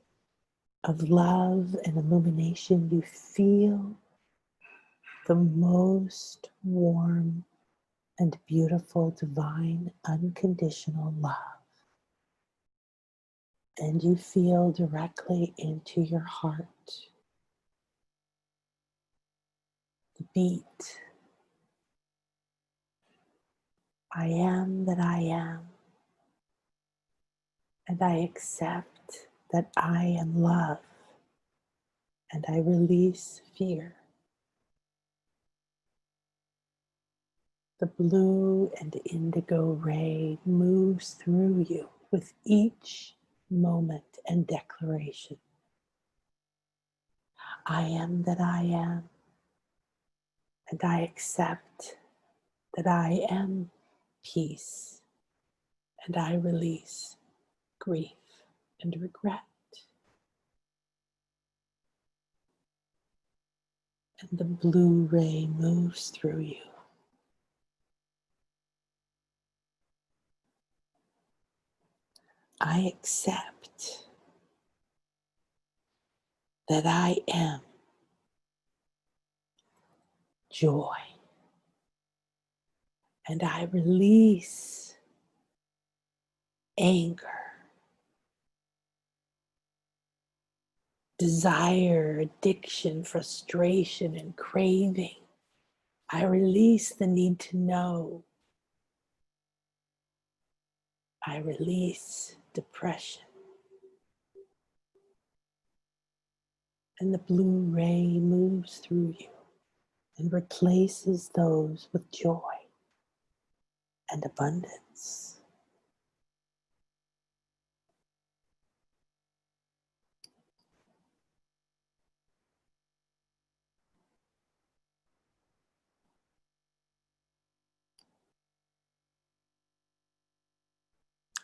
of love and illumination, you feel the most warm and beautiful, divine, unconditional love. And you feel directly into your heart the beat. I am that I am, and I accept that I am love, and I release fear. The blue and indigo ray moves through you with each moment and declaration. I am that I am, and I accept that I am peace, and I release grief and regret. And the blue ray moves through you. I accept that I am joy, and I release anger, desire, addiction, frustration, and craving. I release the need to know. I release depression. And the blue ray moves through you and replaces those with joy and abundance.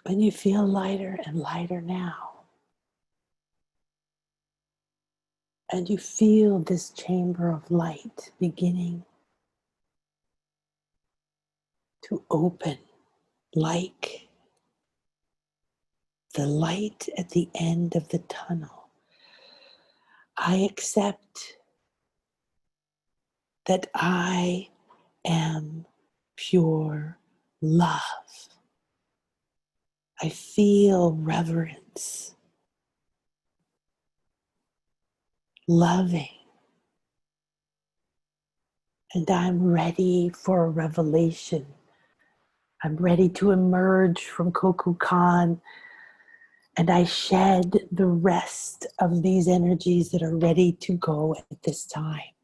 And you feel lighter and lighter now. And you feel this chamber of light beginning to open like the light at the end of the tunnel. I accept that I am pure love. I feel reverence, loving, and I'm ready for a revelation. I'm ready to emerge from Kokukan, and I shed the rest of these energies that are ready to go at this time.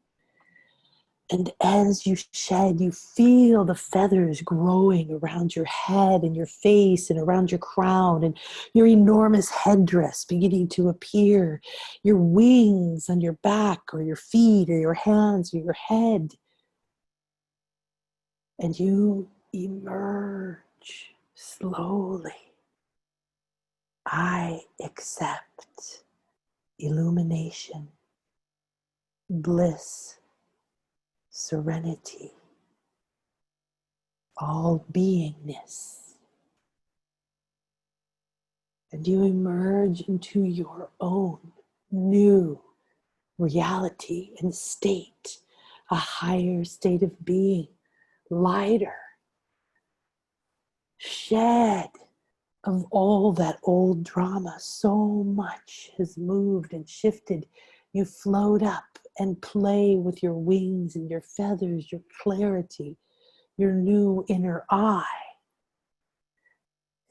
And as you shed, you feel the feathers growing around your head and your face and around your crown, and your enormous headdress beginning to appear, your wings on your back or your feet or your hands or your head. And you emerge slowly. I accept illumination, bliss, serenity, all beingness. And you emerge into your own new reality and state, a higher state of being, lighter, shed of all that old drama. So much has moved and shifted. You float up and play with your wings and your feathers, your clarity, your new inner eye,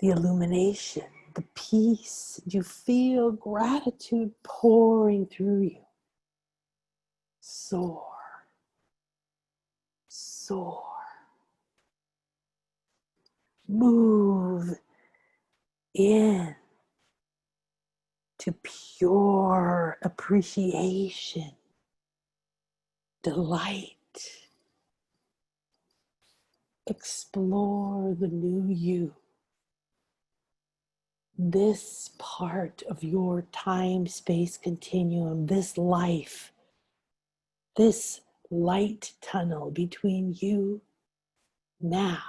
the illumination, the peace. You feel gratitude pouring through you. Soar, soar. Move in to pure appreciation, delight. Explore the new you. This part of your time-space continuum, this life, this light tunnel between you now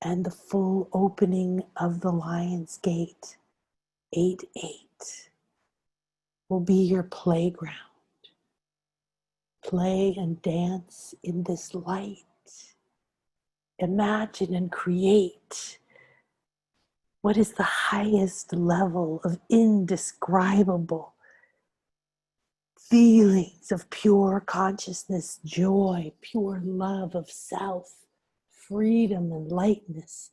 and the full opening of the Lion's Gate, 8-8, will be your playground. Play and dance in this light. Imagine and create what is the highest level of indescribable feelings of pure consciousness, joy, pure love of self, freedom and lightness.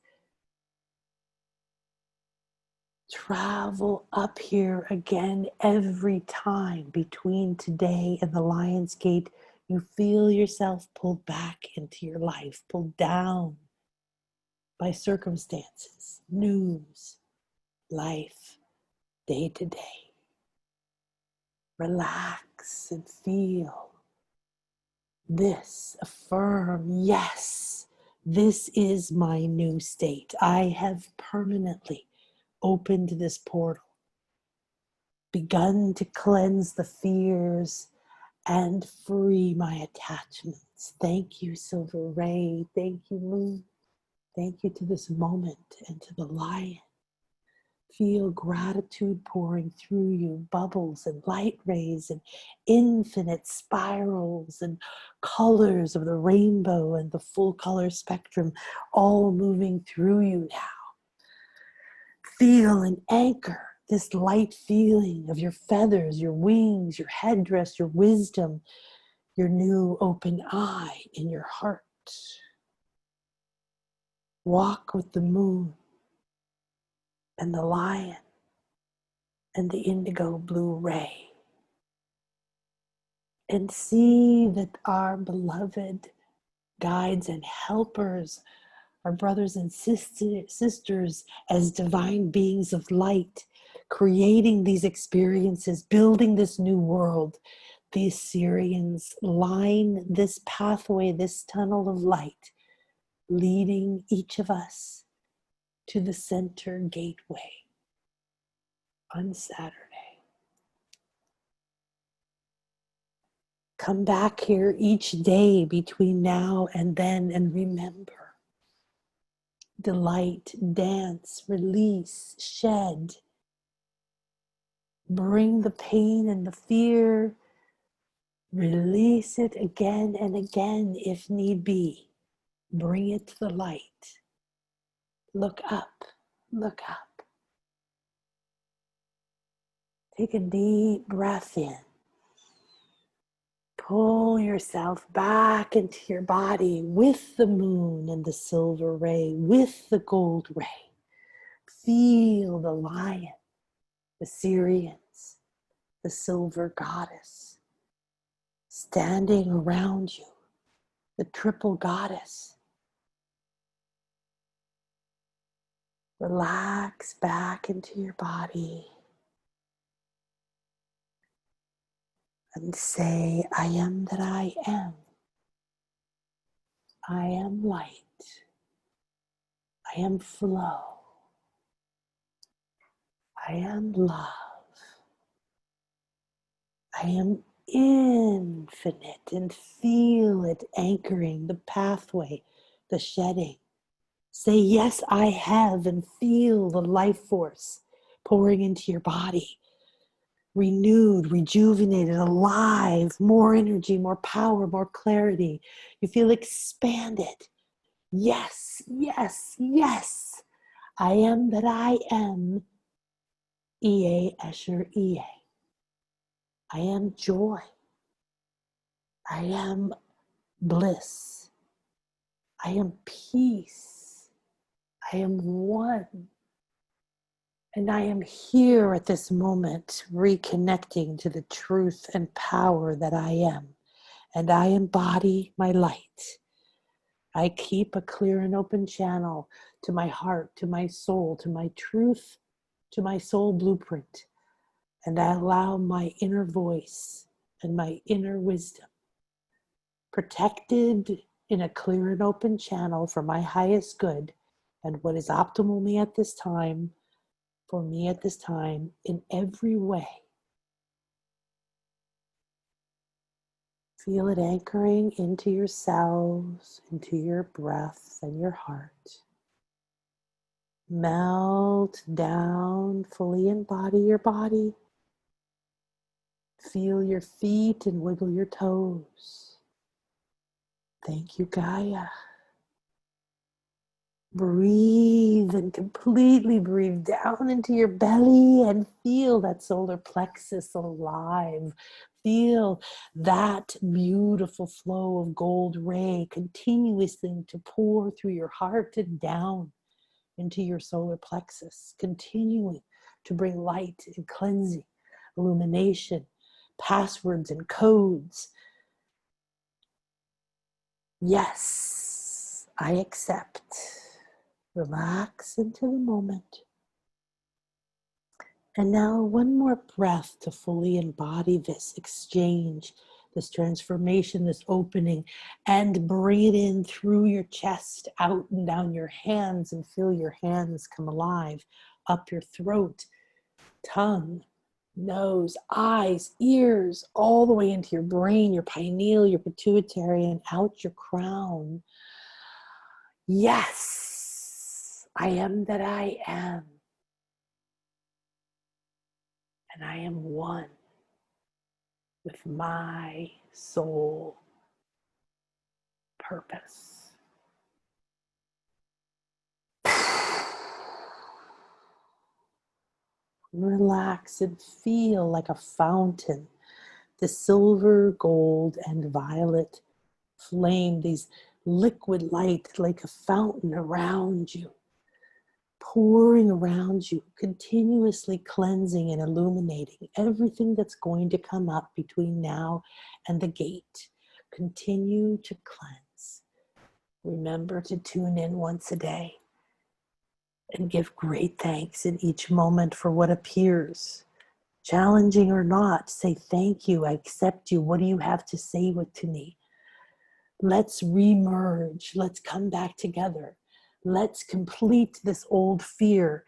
Travel up here again every time between today and the Lion's Gate. You feel yourself pulled back into your life, pulled down by circumstances, news, life, day to day. Relax and feel this. Affirm, yes, this is my new state. I have permanently opened this portal, begun to cleanse the fears and free my attachments. Thank you, Silver Ray. Thank you, Moon. Thank you to this moment and to the lion. Feel gratitude pouring through you, bubbles and light rays and infinite spirals and colors of the rainbow and the full color spectrum all moving through you now. Feel and anchor this light feeling of your feathers, your wings, your headdress, your wisdom, your new open eye in your heart. Walk with the moon and the lion and the indigo blue ray. And see that our beloved guides and helpers, our brothers and sisters as divine beings of light, creating these experiences, building this new world. These Syrians line this pathway, this tunnel of light, leading each of us to the center gateway on Saturday. Come back here each day between now and then and remember. Delight, dance, release, shed. Bring the pain and the fear. Release it again and again if need be. Bring it to the light. Look up, look up. Take a deep breath in. Pull yourself back into your body with the moon and the silver ray, with the gold ray. Feel the lion, the Syrians, the silver goddess, standing around you, the triple goddess. Relax back into your body and say, I am that I am. I am light. I am flow. I am love. I am infinite, and feel it anchoring the pathway, the shedding. Say, yes, I have, and feel the life force pouring into your body. Renewed, rejuvenated, alive, more energy, more power, more clarity. You feel expanded. Yes, yes, yes. I am that I am. E.A. Escher, E.A. I am joy. I am bliss. I am peace. I am one. And I am here at this moment reconnecting to the truth and power that I am. And I embody my light. I keep a clear and open channel to my heart, to my soul, to my truth, to my soul blueprint. And I allow my inner voice and my inner wisdom, protected in a clear and open channel for my highest good and what is optimal me at this time, for me at this time, in every way. Feel it anchoring into your cells, into your breath and your heart. Melt down, fully embody your body. Feel your feet and wiggle your toes. Thank you, Gaia. Breathe and completely breathe down into your belly and feel that solar plexus alive. Feel that beautiful flow of gold ray continuously to pour through your heart and down into your solar plexus, continuing to bring light and cleansing, illumination, passwords and codes. Yes, I accept. Relax into the moment. And now one more breath to fully embody this exchange, this transformation, this opening, and bring it in through your chest, out and down your hands, and feel your hands come alive, up your throat, tongue, nose, eyes, ears, all the way into your brain, your pineal, your pituitary, and out your crown. Yes, I am that I am. And I am one with my soul purpose. Relax and feel like a fountain. The silver, gold, and violet flame, these liquid light like a fountain around you, pouring around you, continuously cleansing and illuminating everything that's going to come up between now and the gate. Continue to cleanse. Remember to tune in once a day and give great thanks in each moment for what appears. Challenging or not, say thank you, I accept you. What do you have to say to me? Let's remerge. Let's come back together. Let's complete this old fear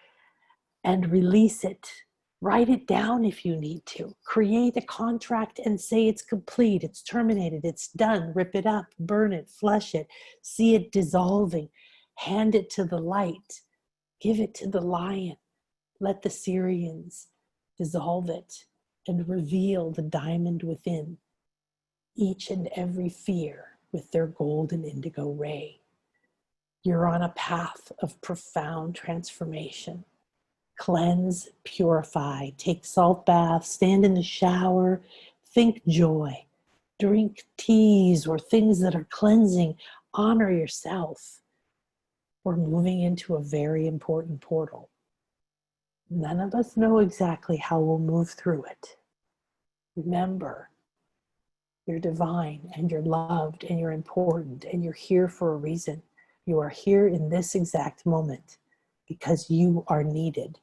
and release it. Write it down if you need to. Create a contract and say it's complete, it's terminated, it's done. Rip it up, burn it, flush it, see it dissolving. Hand it to the light. Give it to the lion. Let the Syrians dissolve it and reveal the diamond within each and every fear with their gold and indigo ray. You're on a path of profound transformation. Cleanse, purify, take salt baths, stand in the shower, think joy, drink teas or things that are cleansing, honor yourself. We're moving into a very important portal. None of us know exactly how we'll move through it. Remember, you're divine and you're loved and you're important and you're here for a reason. You are here in this exact moment because you are needed.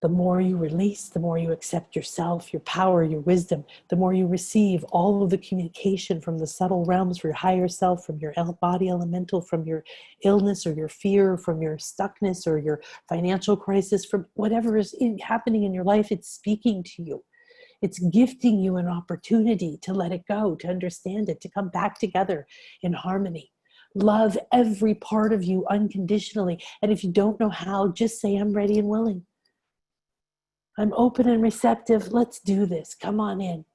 The more you release, the more you accept yourself, your power, your wisdom, the more you receive all of the communication from the subtle realms, from your higher self, from your body elemental, from your illness or your fear, from your stuckness or your financial crisis, from whatever is happening in your life, it's speaking to you. It's gifting you an opportunity to let it go, to understand it, to come back together in harmony. Love every part of you unconditionally. And if you don't know how, just say, I'm ready and willing. I'm open and receptive. Let's do this. Come on in.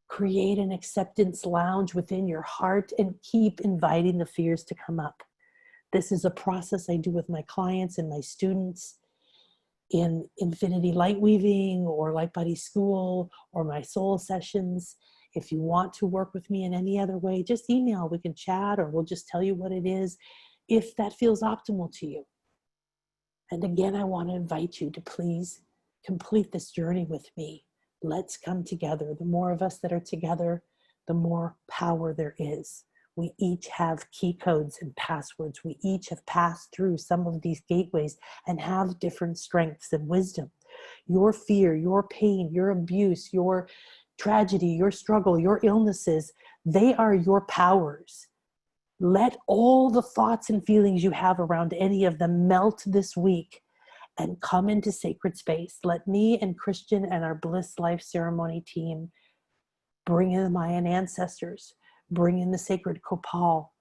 Create an acceptance lounge within your heart and keep inviting the fears to come up. This is a process I do with my clients and my students in Infinity Light Weaving or Light Body School or my soul sessions. If you want to work with me in any other way, just email. We can chat or we'll just tell you what it is if that feels optimal to you. And again, I want to invite you to please complete this journey with me. Let's come together. The more of us that are together, the more power there is. We each have key codes and passwords. We each have passed through some of these gateways and have different strengths and wisdom. Your fear, your pain, your abuse, your tragedy, your struggle, your illnesses, they are your powers. Let all the thoughts and feelings you have around any of them melt this week and come into sacred space. Let me and Christian and our Bliss Life Ceremony team bring in the Mayan ancestors, bring in the sacred Copal,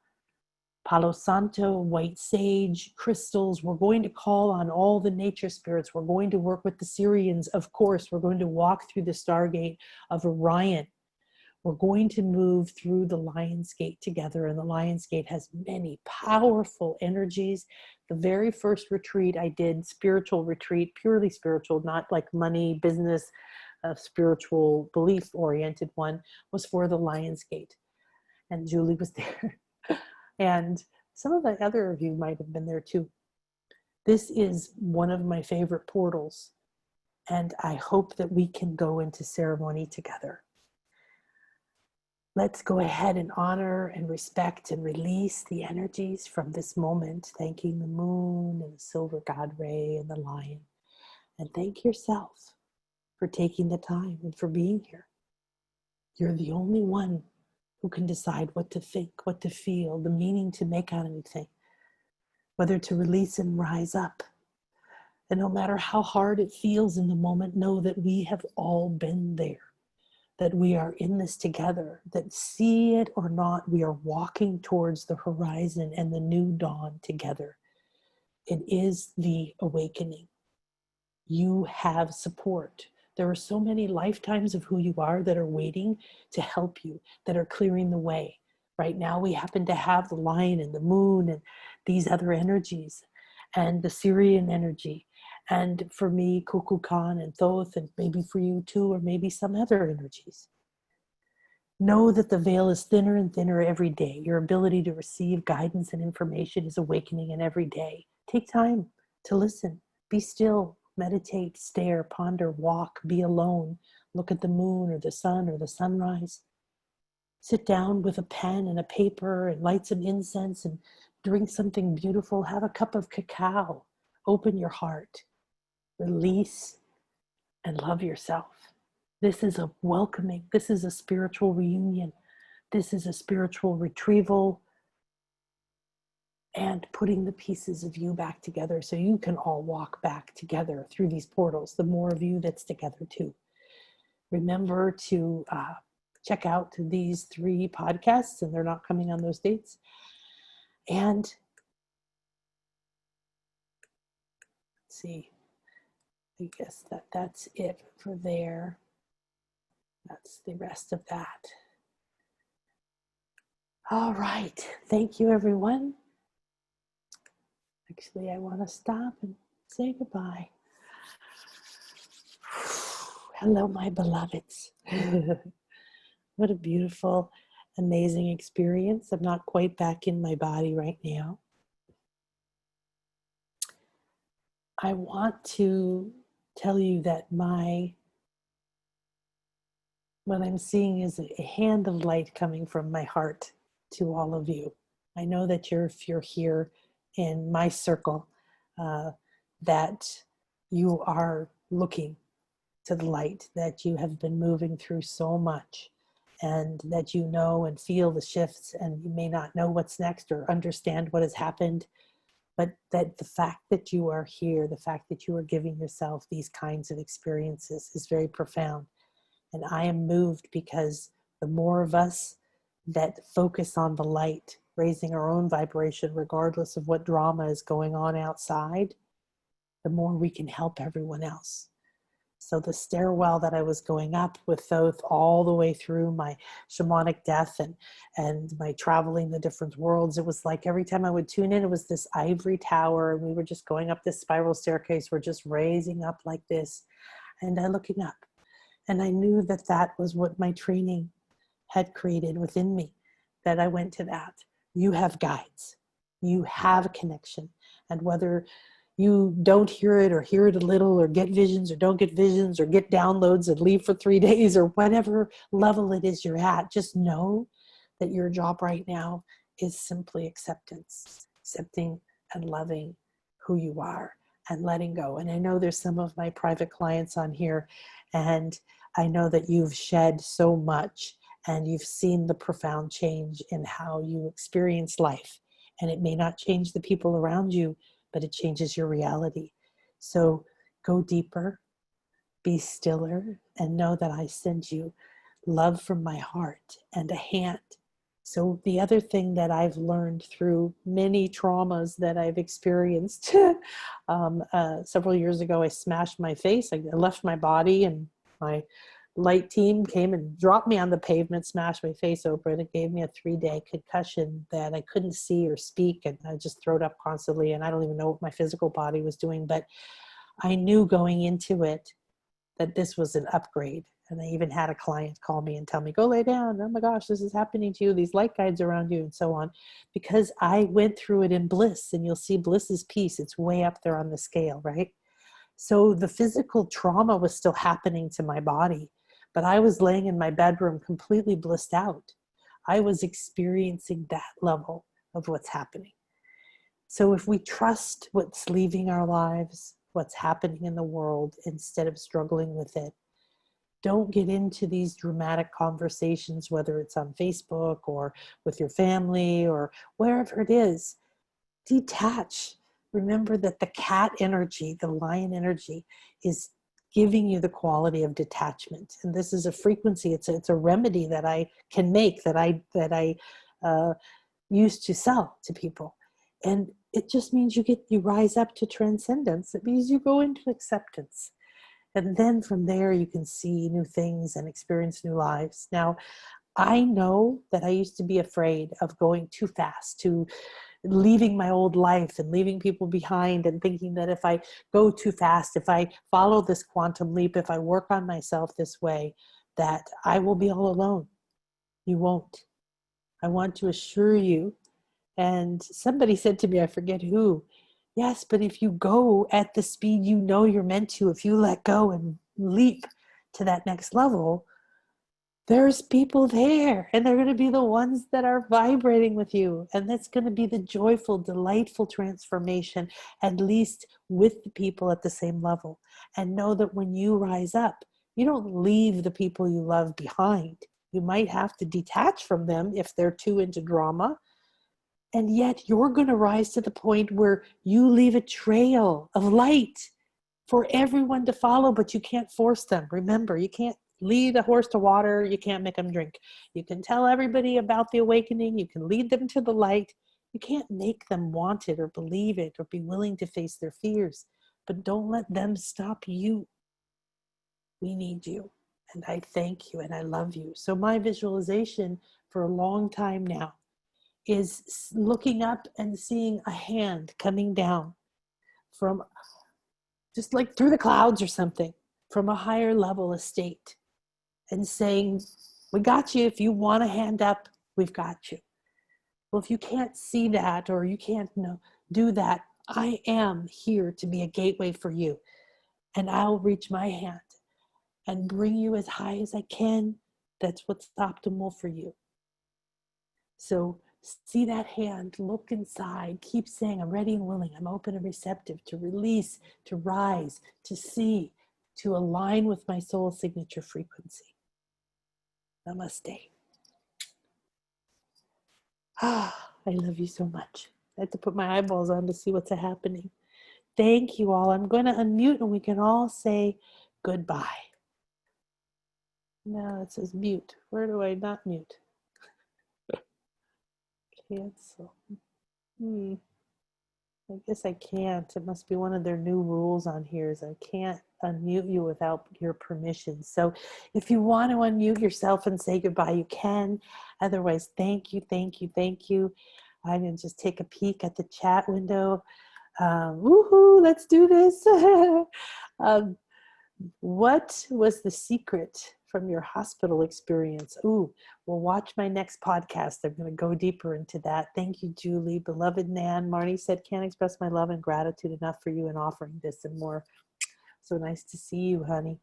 Palo Santo, white sage, crystals. We're going to call on all the nature spirits. We're going to work with the Syrians, of course. We're going to walk through the Stargate of Orion. We're going to move through the Lion's Gate together, and the Lion's Gate has many powerful energies. The very first retreat I did, spiritual retreat, purely spiritual, not like money, business, spiritual, belief-oriented one, was for the Lion's Gate. And Julie was there. And some of the other of you might have been there too. This is one of my favorite portals, and I hope that we can go into ceremony together. Let's go ahead and honor and respect and release the energies from this moment, thanking the moon and the silver god ray and the lion. And thank yourself for taking the time and for being here. You're the only one who can decide what to think, what to feel, the meaning to make out of anything, whether to release and rise up. And no matter how hard it feels in the moment, know that we have all been there, that we are in this together, that see it or not, we are walking towards the horizon and the new dawn together. It is the awakening. You have support. There are so many lifetimes of who you are that are waiting to help you, that are clearing the way. Right now, we happen to have the lion and the moon and these other energies and the Syrian energy. And for me, Kukulkan and Thoth, and maybe for you too, or maybe some other energies. Know that the veil is thinner and thinner every day. Your ability to receive guidance and information is awakening in every day. Take time to listen. Be still. Meditate, stare, ponder, walk, be alone. Look at the moon or the sun or the sunrise. Sit down with a pen and a paper and light some incense and drink something beautiful. Have a cup of cacao. Open your heart. Release and love yourself. This is a welcoming. This is a spiritual reunion. This is a spiritual retrieval and putting the pieces of you back together so you can all walk back together through these portals. The more of you that's together too. Remember to check out these 3 podcasts, and they're not coming on those dates. And let's see, I guess that's it for there. That's the rest of that. All right. Thank you, everyone. Actually, I want to stop and say goodbye. Hello, my beloveds. What a beautiful, amazing experience. I'm not quite back in my body right now. I want to tell you that what I'm seeing is a hand of light coming from my heart to all of you. I know that if you're here in my circle, that you are looking to the light, that you have been moving through so much, and that you know and feel the shifts, and you may not know what's next or understand what has happened, but that the fact that you are here, the fact that you are giving yourself these kinds of experiences is very profound. And I am moved because the more of us that focus on the light, raising our own vibration, regardless of what drama is going on outside, the more we can help everyone else. So the stairwell that I was going up with Thoth all the way through my shamanic death and my traveling the different worlds, it was like every time I would tune in, it was this ivory tower, and we were just going up this spiral staircase. We're just raising up like this, and I'm looking up. And I knew that that was what my training had created within me, that I went to that. You have guides. You have a connection. And whether you don't hear it or hear it a little or get visions or don't get visions or get downloads and leave for 3 days or whatever level it is you're at, just know that your job right now is simply acceptance, accepting and loving who you are and letting go. And I know there's some of my private clients on here, and I know that you've shed so much and you've seen the profound change in how you experience life. And it may not change the people around you, but it changes your reality. So go deeper, be stiller, and know that I send you love from my heart and a hand So the other thing that I've learned through many traumas that I've experienced, several years ago, I smashed my face. I left my body, and my light team came and dropped me on the pavement, smashed my face open. It gave me a 3-day concussion that I couldn't see or speak, and I just throwed up constantly, and I don't even know what my physical body was doing. But I knew going into it that this was an upgrade. And I even had a client call me and tell me, go lay down. Oh my gosh, this is happening to you. These light guides around you and so on. Because I went through it in bliss, and you'll see bliss is peace. It's way up there on the scale, right? So the physical trauma was still happening to my body, but I was laying in my bedroom completely blissed out. I was experiencing that level of what's happening. So if we trust what's leaving our lives, what's happening in the world, instead of struggling with it, don't get into these dramatic conversations, whether it's on Facebook or with your family or wherever it is. Detach. Remember that the cat energy, the lion energy, is giving you the quality of detachment. And this is a frequency. It's a remedy that I can make, that I used to sell to people. And it just means you rise up to transcendence. It means you go into acceptance. And then from there, you can see new things and experience new lives. Now, I know that I used to be afraid of going too fast, to leaving my old life and leaving people behind, and thinking that if I go too fast, if I follow this quantum leap, if I work on myself this way, that I will be all alone. You won't. I want to assure you. And somebody said to me, I forget who, yes, but if you go at the speed you know you're meant to, if you let go and leap to that next level, there's people there, and they're going to be the ones that are vibrating with you. And that's going to be the joyful, delightful transformation, at least with the people at the same level. And know that when you rise up, you don't leave the people you love behind. You might have to detach from them if they're too into drama. And yet you're going to rise to the point where you leave a trail of light for everyone to follow, but you can't force them. Remember, you can't lead a horse to water. You can't make them drink. You can tell everybody about the awakening. You can lead them to the light. You can't make them want it or believe it or be willing to face their fears. But don't let them stop you. We need you. And I thank you and I love you. So my visualization for a long time now is looking up and seeing a hand coming down from just like through the clouds or something, from a higher level estate, and saying, we got you. If you want a hand up, we've got you. Well, if you can't see that, or you can't do that, I am here to be a gateway for you. And I'll reach my hand and bring you as high as I can. That's what's optimal for you. So see that hand, look inside, keep saying, I'm ready and willing, I'm open and receptive to release, to rise, to see, to align with my soul signature frequency. Namaste. Ah, I love you so much. I had to put my eyeballs on to see what's happening. Thank you all. I'm going to unmute and we can all say goodbye. No, it says mute. Where do I not mute? Cancel. I guess I can't. It must be one of their new rules on here is I can't unmute you without your permission. So if you want to unmute yourself and say goodbye, you can. Otherwise, thank you, thank you, thank you. I'm going to just take a peek at the chat window. Woohoo, let's do this. What was the secret from your hospital experience? Ooh, well, watch my next podcast. I'm going to go deeper into that. Thank you, Julie. Beloved Nan. Marnie said, can't express my love and gratitude enough for you in offering this and more. So nice to see you, honey.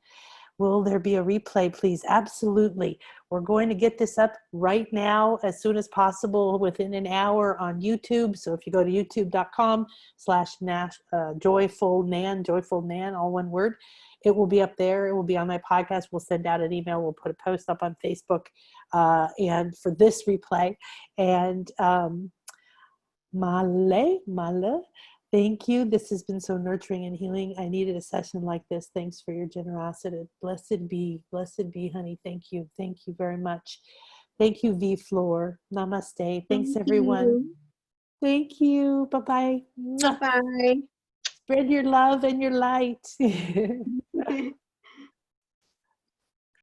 Will there be a replay, please? Absolutely. We're going to get this up right now as soon as possible within an hour on YouTube. So if you go to youtube.com/joyful Nan, all one word, it will be up there. It will be on my podcast. We'll send out an email. We'll put a post up on Facebook and for this replay. And Male, thank you. This has been so nurturing and healing. I needed a session like this. Thanks for your generosity. Blessed be, honey. Thank you. Thank you very much. Thank you, V Floor. Namaste. Thanks, Thank everyone. you. Thank you. Bye-bye. Bye-bye. Spread your love and your light.